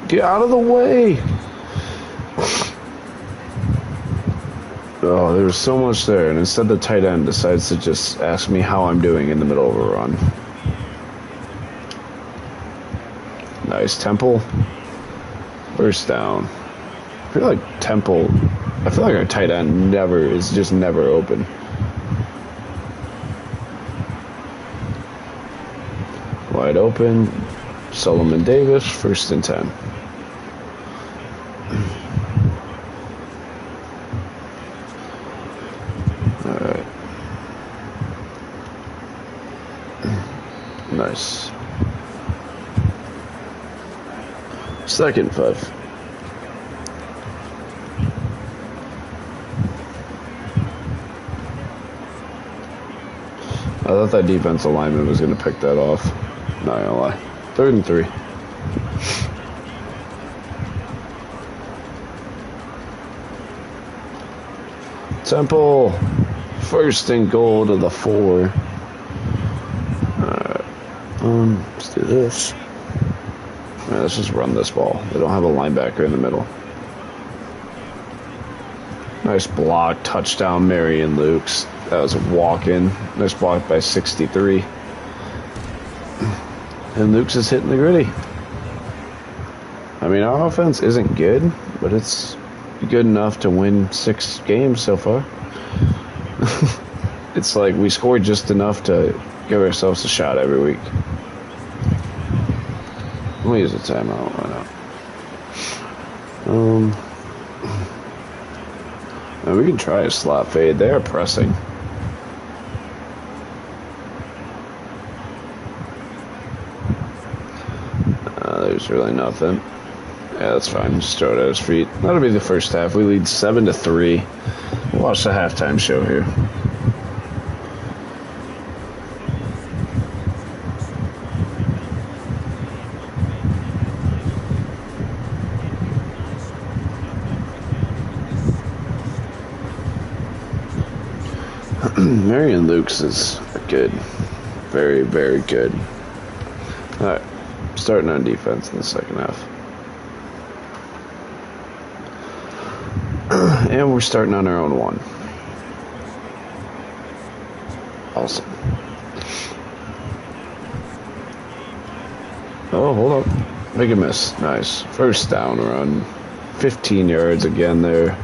Get out of the way! Oh, there was so much there, and instead the tight end decides to just ask me how I'm doing in the middle of a run. Nice. Temple. First down. I feel like our tight end is just never open. Wide open. Solomon Davis, 1st and 10. Nice. Second 5. I thought that defensive lineman was going to pick that off. Not gonna lie. 3rd and 3. Temple. 1st and goal to the 4. Alright. Let's do this. Alright, let's just run this ball. They don't have a linebacker in the middle. Nice block. Touchdown, Marion Lukes. That was a walk-in. Nice block by 63. And Lukes is hitting the gritty. I mean, our offense isn't good, but it's good enough to win 6 games so far. It's like we scored just enough to give ourselves a shot every week. We'll use a timeout. Why not? And we can try a slot fade. They are pressing. There's really nothing. Yeah, that's fine. Just throw it at his feet. That'll be the first half. We lead 7-3. We'll watch the halftime show here. Marion Lukes is good. Very, very good. Alright. Starting on defense in the second half. And we're starting on our own 1. Awesome. Oh, hold up. Make a miss. Nice. First down run. 15 yards again there.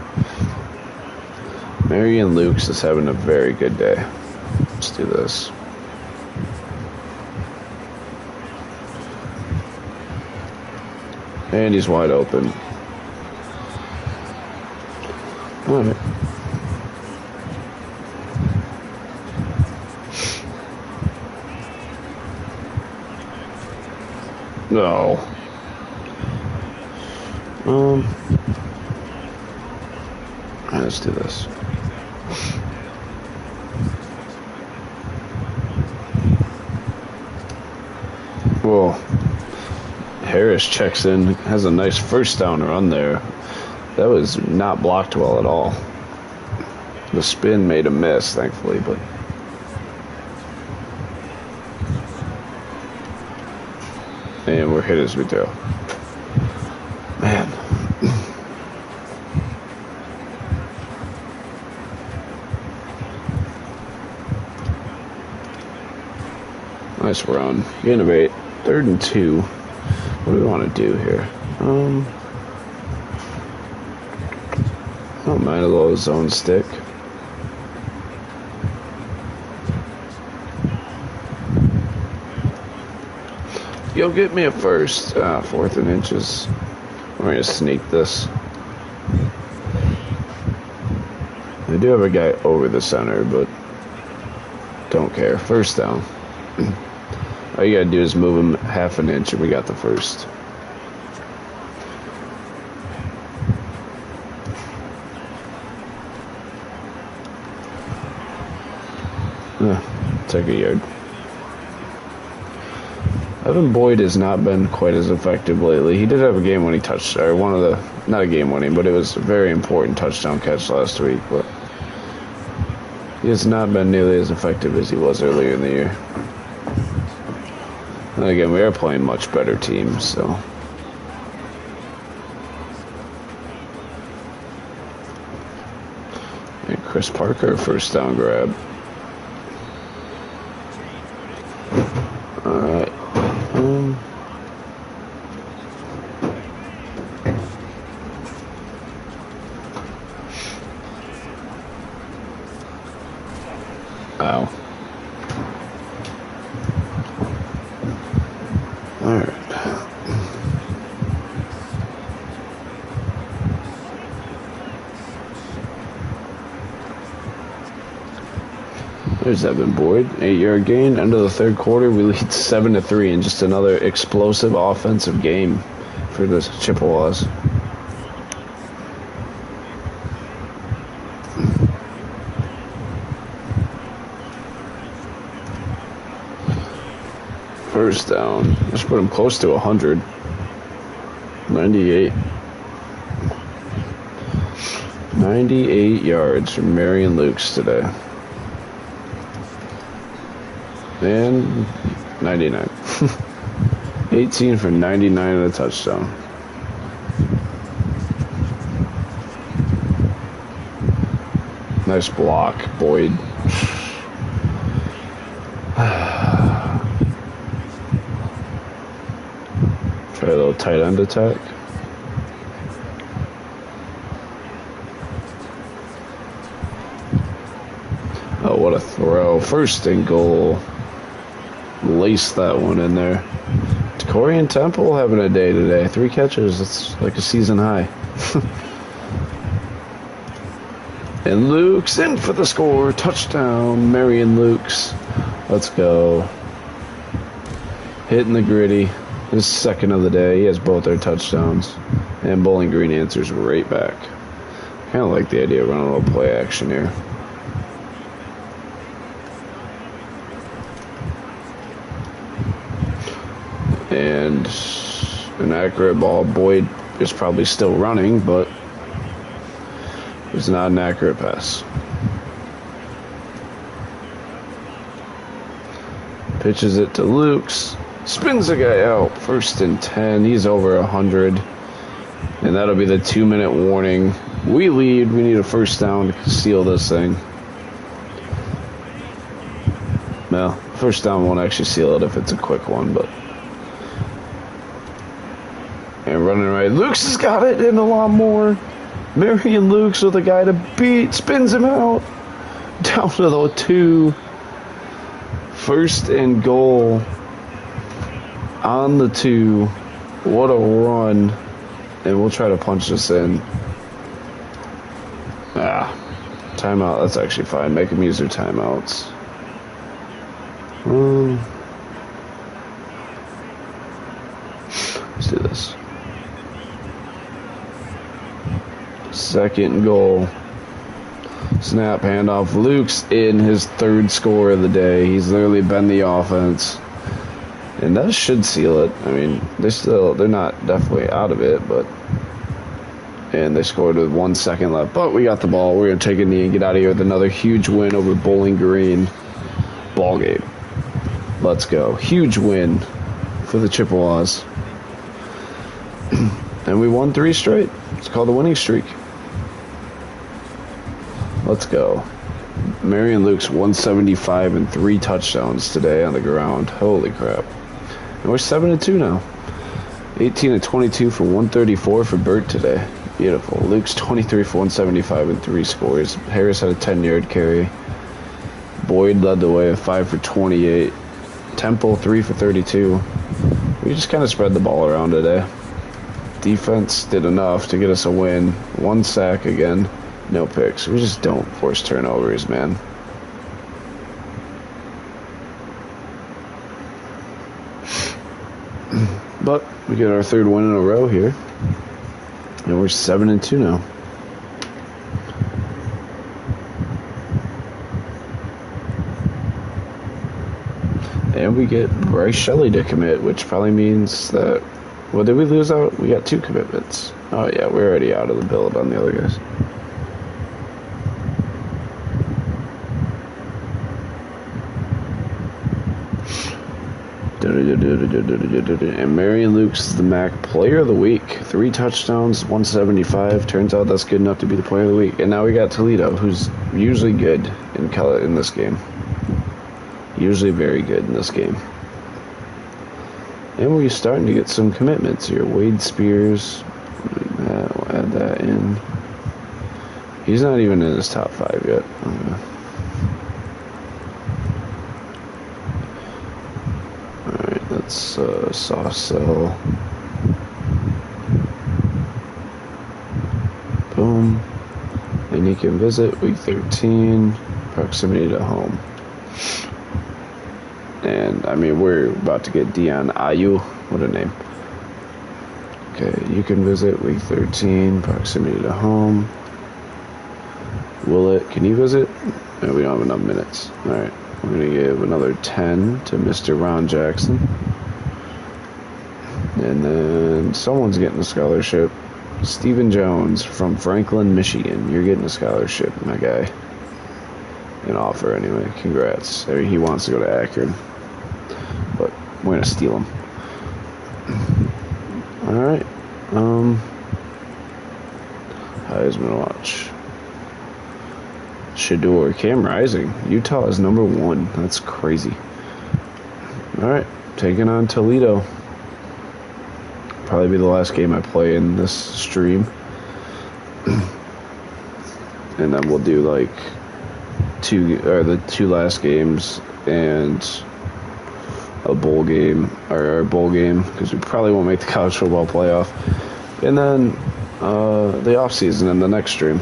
Marion Lukes is having a very good day. Let's do this. And he's wide open. All right. No. Let's do this. Whoa. Harris checks in, has a nice first down run there. That was not blocked well at all. The spin made a miss, thankfully, but and we're hit as we throw. Man. Nice run. Innovate. 3rd and 2. What do we want to do here? I don't mind a little zone stick. You'll get me a first. 4th and inches. We're going to sneak this. I do have a guy over the center, but don't care. First down. All you gotta do is move him half an inch and we got the first. Take a yard. Evan Boyd has not been quite as effective lately. He did have a game when he touched, or one of the, not a game winning, but it was a very important touchdown catch last week, but he has not been nearly as effective as he was earlier in the year. And again, we are playing much better teams, so. And Chris Parker, first down grab. All right. Ow. All right. There's Evan Boyd, 8-yard gain. End of the third quarter, we lead 7-3 in just another explosive offensive game for the Chippewas. First down. Let's put him close to 100. 98. 98 yards from Marion Lukes today. And 99. 18 for 99 and a touchdown. Nice block, Boyd. Try a little tight end attack. Oh, what a throw. First and goal. Lace that one in there. Corian Temple having a day today. 3 catches. That's like a season high. And Luke's in for the score. Touchdown, Marion Lukes. Let's go. Hitting the gritty. His second of the day. He has both their touchdowns. And Bowling Green answers right back. Kind of like the idea of running a little play action here. And an accurate ball. Boyd is probably still running, but it's not an accurate pass. Pitches it to Lukes. Spins the guy out. First and 10. He's over 100. And that'll be the 2-minute warning. We lead. We need a first down to seal this thing. Well, first down won't actually seal it if it's a quick one, but... And running right. Lukes has got it in a lot more. Marion Lukes with a guy to beat. Spins him out. Down to the 2. First and goal. On the 2. What a run. And we'll try to punch this in. Timeout. That's actually fine. Make them use their timeouts. Let's do this. Second and goal. Snap, handoff. Luke's in his 3rd score of the day. He's literally been the offense. And that should seal it. I mean, they're not definitely out of it, but... And they scored with 1 second left. But we got the ball. We're going to take a knee and get out of here with another huge win over Bowling Green. Ball game. Let's go. Huge win for the Chippewas. And we won 3 straight. It's called a winning streak. Let's go. Marion Lukes 175 and 3 touchdowns today on the ground. Holy crap. And we're 7-2 now. 18 of 22 for 134 for Burt today. Beautiful. Lukes 23 for 175 and 3 scores. Harris had a 10-yard carry. Boyd led the way with 5 for 28. Temple 3 for 32. We just kind of spread the ball around today. Defense did enough to get us a win. 1 sack again. No picks. We just don't force turnovers, man. But we get our 3rd win in a row here. And we're 7-2 now. And we get Bryce Shelley to commit, which probably means that... Well, did we lose out? We got 2 commitments. Oh, yeah, we're already out of the build on the other guys. And Marion Lukes is the MAC Player of the Week. 3 touchdowns, 175. Turns out that's good enough to be the Player of the Week. And now we got Toledo, who's usually good in this game. Usually very good in this game. And we're starting to get some commitments here. Wade Spears. We'll add that in. He's not even in his top 5 yet. Okay. Alright, that's soft sell. Boom. And you can visit week 13. Proximity to home. And, I mean, we're about to get Dion Ayu. What a name. Okay, you can visit week 13, proximity to home. Will it? Can you visit? No, we don't have enough minutes. All right, we're going to give another 10 to Mr. Ron Jackson. And then someone's getting a scholarship. Stephen Jones from Franklin, Michigan. You're getting a scholarship, my guy. An offer, anyway. Congrats. He wants to go to Akron. But we're going to steal him. All right. Heisman watch. Shador. Cam Rising. Utah is number 1. That's crazy. All right. Taking on Toledo. Probably be the last game I play in this stream. And then we'll do like the two last games and a bowl game, or our bowl game, because we probably won't make the college football playoff. And then the off season in the next stream.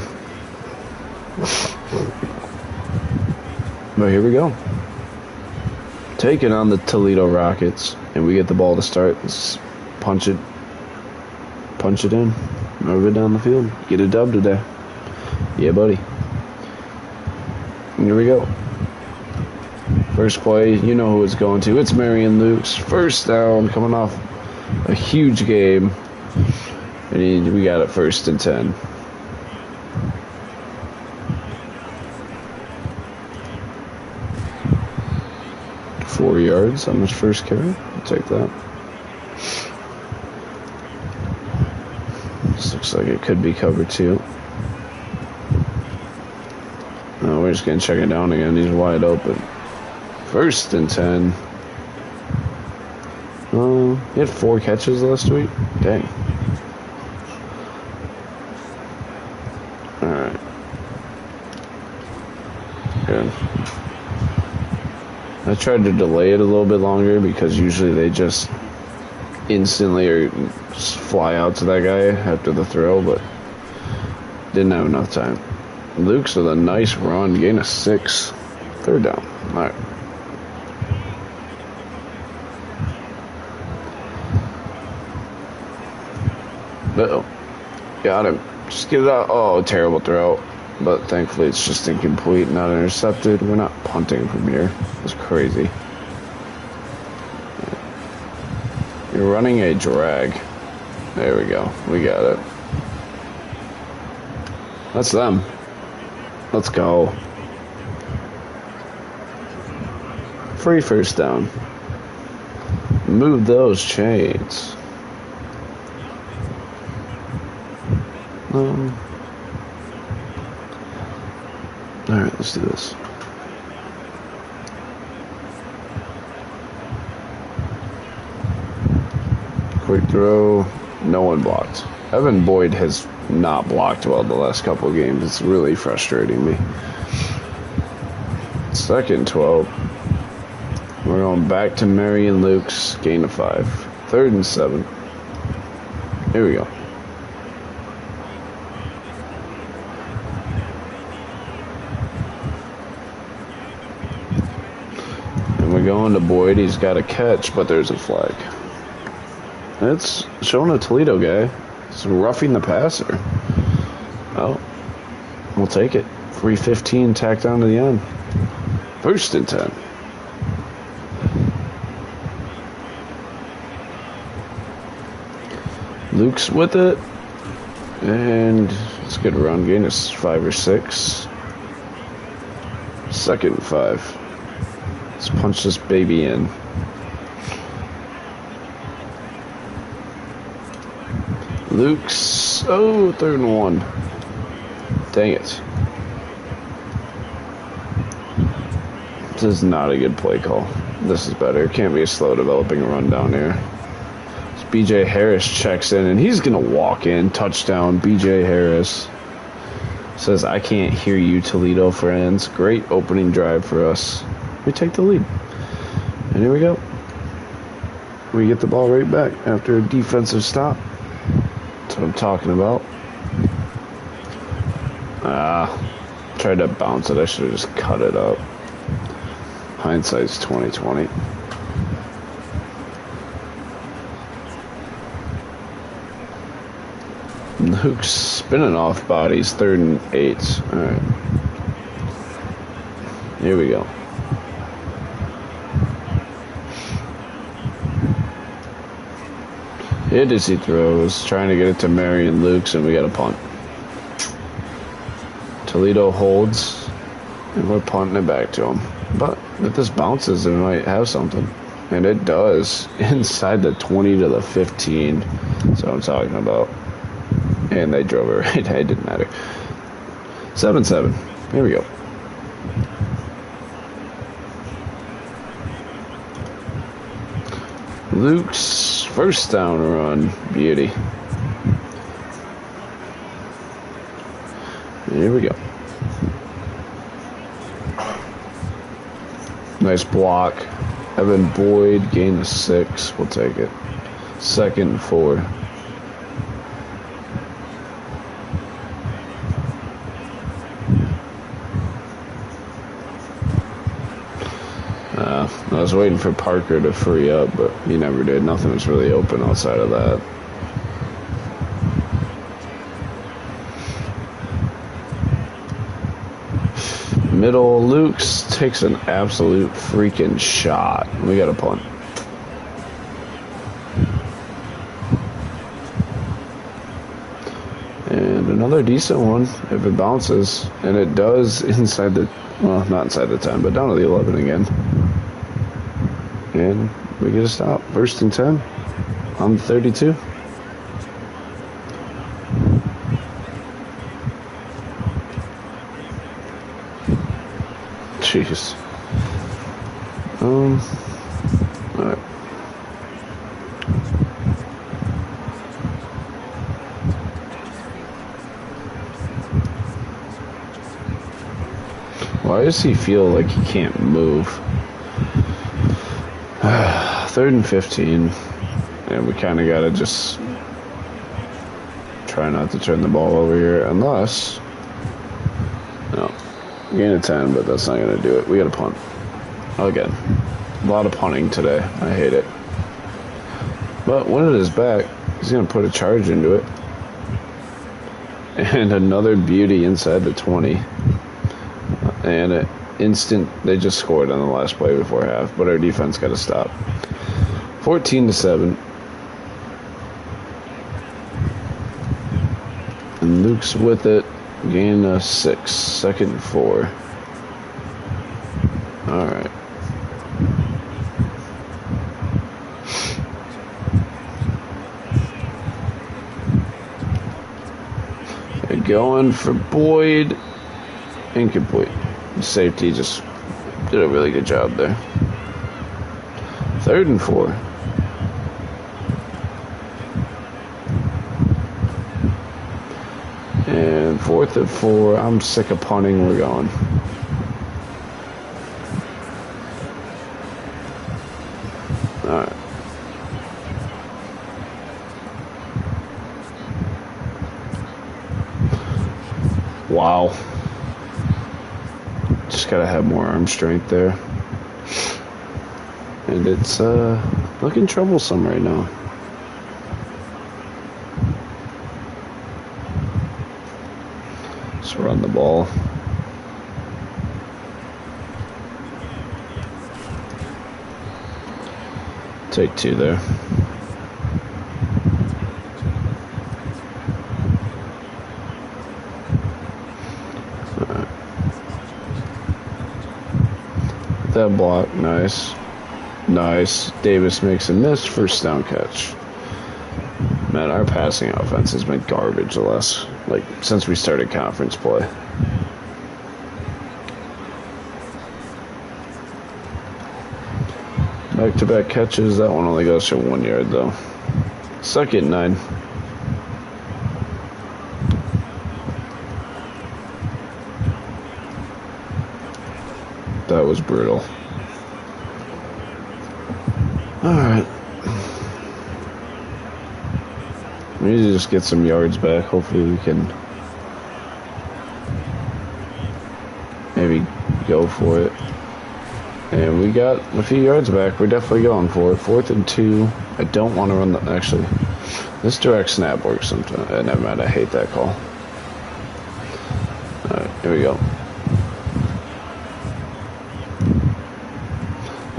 But here we go. Taking on the Toledo Rockets, and we get the ball to start. Let's punch it in, move it down the field, get a dub today. Yeah, buddy. Here we go. First play, you know who it's going to. It's Marion Lukes. First down, coming off a huge game. And we got it 1st and 10. Four yards on his first carry. I'll take that. This looks like it could be cover 2. No, we're just going to check it down again. He's wide open. 1st and 10. He had 4 catches last week. Dang. Alright. Good. I tried to delay it a little bit longer because usually they just instantly or just fly out to that guy after the throw, but didn't have enough time. Luke's with a nice run, gain of 6. 3rd down. Alright. Uh-oh. Got him. Just get it out. Oh, terrible throw. But thankfully it's just incomplete, not intercepted. We're not punting from here. It's crazy. You're running a drag. There we go. We got it. That's them. Let's go. Free 1st down. Move those chains. Alright, let's do this. Quick throw. No one blocked. Evan Boyd has not blocked well the last couple of games. It's really frustrating me. 2nd and 12. We're going back to Marion Lukes. Gain of 5. 3rd and 7. Here we go. And we're going to Boyd. He's got a catch, but there's a flag. It's showing a Toledo guy. It's roughing the passer. Oh, we'll take it. 3:15 tacked on to the end. 1st and 10. Luke's with it. And it's a good run. Gain is 5 or 6. 2nd and 5. Let's punch this baby in. Luke's, 3rd and 1. Dang it. This is not a good play call. This is better. Can't be a slow developing run down here. BJ Harris checks in, and he's going to walk in. Touchdown, BJ Harris. Says, I can't hear you, Toledo friends. Great opening drive for us. We take the lead. And here we go. We get the ball right back after a defensive stop. That's what I'm talking about. Tried to bounce it. I should have just cut it up. Hindsight's 2020. Luke's spinning off bodies, 3rd and 8. All right. Here we go. Hit as he throws, trying to get it to Marion Lukes, and we got a punt. Toledo holds, and we're punting it back to him. But if this bounces, it might have something. And it does. Inside the 20 to the 15. That's what I'm talking about. And they drove it right. It didn't matter. 7-7. Here we go. Luke's first down run. Beauty. Here we go. Nice block. Evan Boyd, gain of 6. We'll take it. 2nd and 4. I was waiting for Parker to free up, but he never did. Nothing was really open outside of that. Middle, Lukes takes an absolute freaking shot. We got a punt. And another decent one if it bounces. And it does inside the, well, not inside the 10, but down to the 11 again. And we get a stop. 1st and 10 on 32. Jeez. Alright. Why does he feel like he can't move? 3rd and 15. And we kind of got to just try not to turn the ball over here unless... No. Gain of 10, but that's not going to do it. We got to punt. Again. A lot of punting today. I hate it. But when it is back, he's going to put a charge into it. And another beauty inside the 20. And an instant, they just scored on the last play before half, but our defense got to stop. 14-7. And Luke's with it. Gain of 6. 2nd and 4. Alright. They're going for Boyd. Incomplete. The safety just did a really good job there. 3rd and 4. And 4th and 4. I'm sick of punting. We're going. Alright. Wow. Just gotta have more arm strength there. And it's looking troublesome right now. Just run the ball. Take 2 there. Alright. That block, nice. Nice. Davis makes a miss. 1st down catch. Man, our passing offense has been garbage the last, since we started conference play. Back-to-back catches. That one only goes for 1 yard, though. 2nd and 9. That was brutal. Alright. We need to just get some yards back. Hopefully we can maybe go for it. And we got a few yards back. We're definitely going for it. 4th and 2. I don't want to run the... Actually, this direct snap works sometimes. Never mind, I hate that call. Alright, here we go.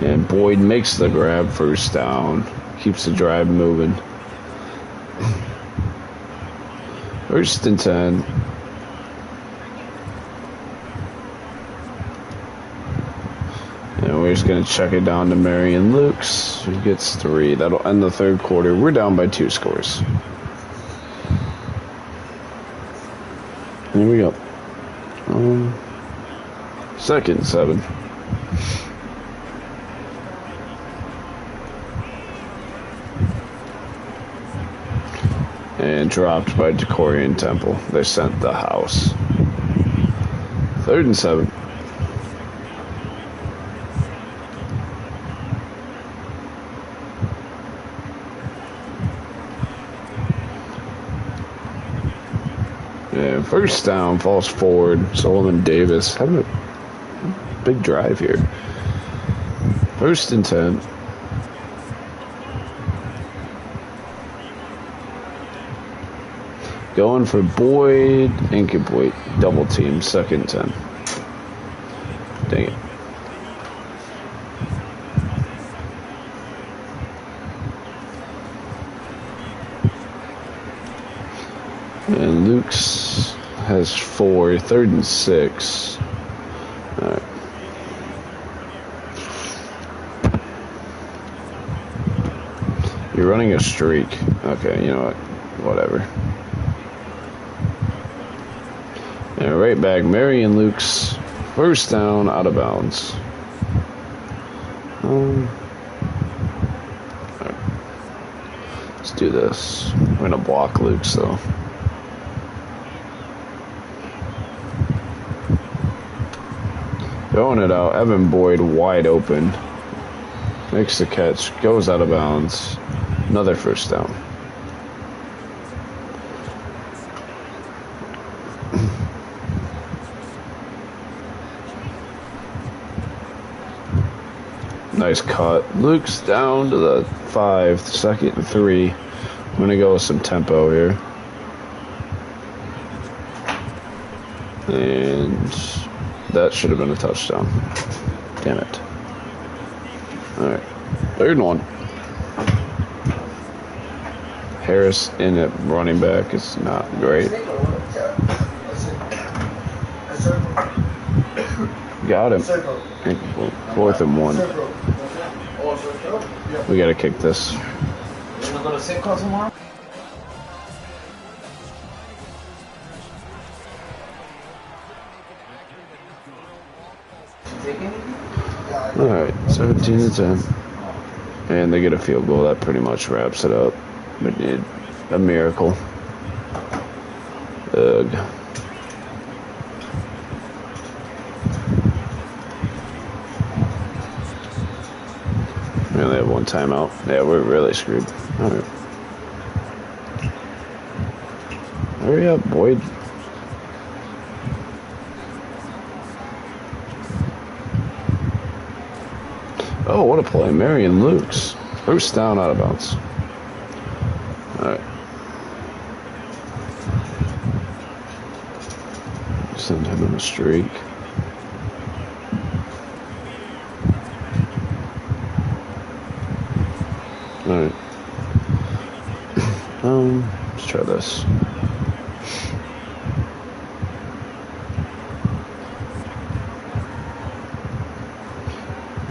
And Boyd makes the grab, 1st down. Keeps the drive moving. 1st and 10. And we're just going to check it down to Marion Lukes, who gets 3. That'll end the 3rd quarter. We're down by 2 scores. Here we go. 2nd and 7. And dropped by Decorian Temple. They sent the house. 3rd and 7. And 1st down, falls forward. Solomon Davis having a big drive here. 1st and 10. Going for Boyd, incomplete, double team, 2nd and 10. Dang it. And Luke's has 4, 3rd and 6. All right. You're running a streak. Okay, you know what? Whatever. And right back, Marion Lukes, 1st down, out of bounds. Right. Let's do this. We're going to block Lukes, though. Throwing it out, Evan Boyd wide open. Makes the catch, goes out of bounds. Another 1st down. Nice cut. Luke's down to the 5, 2nd and 3. I'm going to go with some tempo here. And that should have been a touchdown. Damn it. Alright. 3rd and 1. Harris in at running back is not great. Got him. 4th and 1. We gotta kick this. Alright, 17 to 10. And they get a field goal. That pretty much wraps it up. We need a miracle. Ugh. We only have 1 timeout. Yeah, we're really screwed. Alright. Hurry up, Boyd. Oh, what a play. Marion Lukes. 1st down, out of bounds. Alright. Send him in a streak. Alright. Let's try this.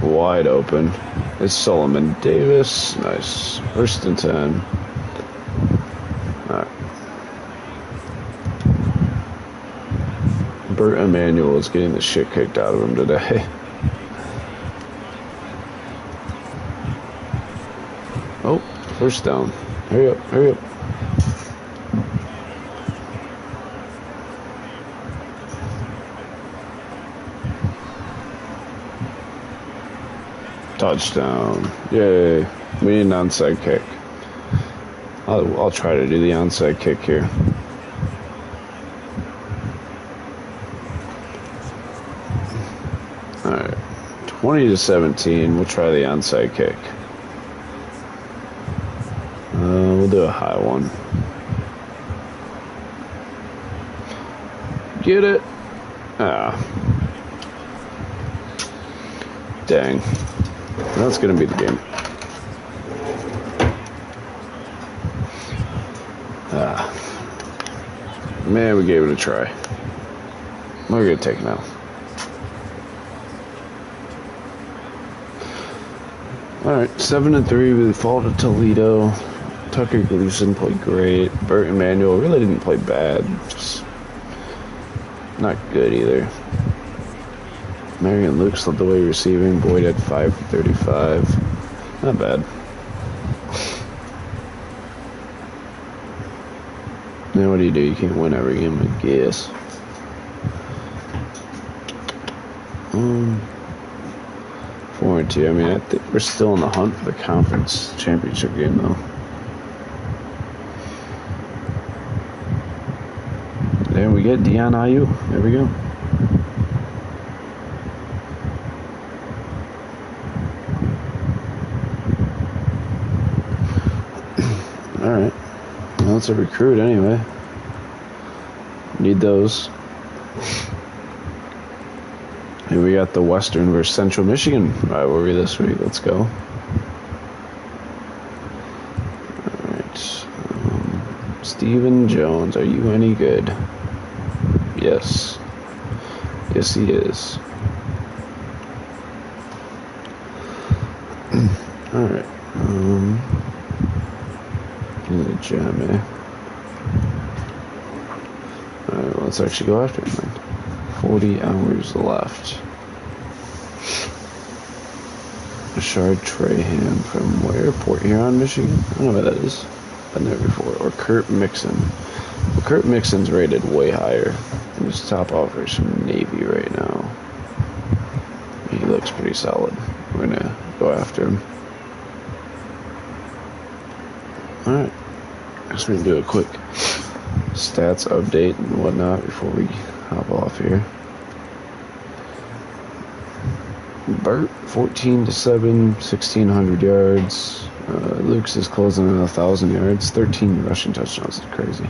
Wide open. It's Solomon Davis. Nice. 1st and 10. Alright. Bert Emanuel is getting the shit kicked out of him today. Oh, 1st down. Hurry up, hurry up. Touchdown. Yay. We need an onside kick. I'll try to do the onside kick here. Alright. 20-17. We'll try the onside kick. We'll do a high one. Get it? Ah. Dang. That's going to be the game. Ah. Man, we gave it a try. We're going to take it now. Alright, 7-3. We fall to Toledo. Tucker Gleason played great. Burton Manuel really didn't play bad. Just not good either. Marion Lukes led the way receiving. Boyd had 5 for 35. Not bad. Now what do? You can't win every game, I guess. 4-2. I mean, I think we're still in the hunt for the conference championship game, though. There we get Dion IU. There we go. Alright. Well, it's a recruit anyway. Need those. And we got the Western versus Central Michigan rivalry this week. Let's go. Alright. Stephen Jones, are you any good? Yes. Yes, he is. Alright. He's a gem, eh? Alright, well, let's actually go after him then. 40 hours left. Ashard Trahan from where? Port Huron, Michigan? I don't know where that is. Been there before. Or Kurt Mixon. Well, Kurt Mixon's rated way higher. And his top offer is from Navy right now. He looks pretty solid. We're gonna go after him. Alright. Just gonna do a quick stats update and whatnot before we hop off here. Burt, 14-7, 1,600 yards. Luke's is closing in 1,000 yards, 13 rushing touchdowns. That's crazy.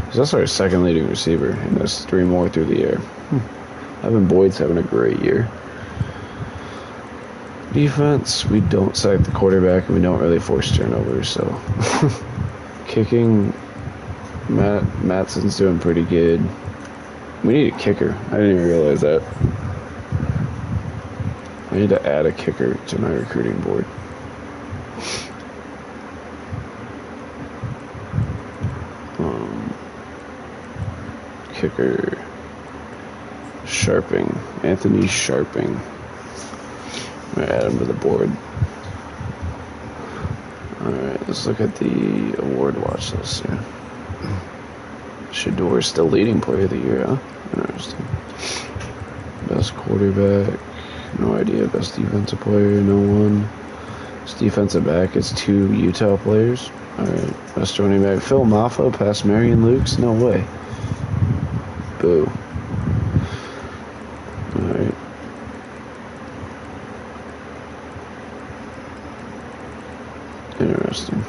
He's also our second leading receiver, and there's 3 more through the air. Evan Boyd's having a great year. Defense, we don't sack the quarterback, and we don't really force turnovers, so. Kicking, Matson's doing pretty good. We need a kicker. I didn't even realize that. I need to add a kicker to my recruiting board. Kicker. Sharping. Anthony Sharping. I'm going to add him to the board. Alright, let's look at the award watch list here. Shador still leading player of the year, huh? Interesting. Best quarterback. No idea. Best defensive player, no one. Best defensive back is 2 Utah players. Alright. Best running back, Phil Maffa past Marion Lukes? No way. Boo. Alright. Interesting.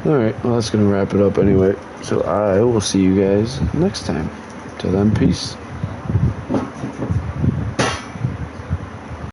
Alright, well that's going to wrap it up anyway. So I will see you guys next time. Till then, peace.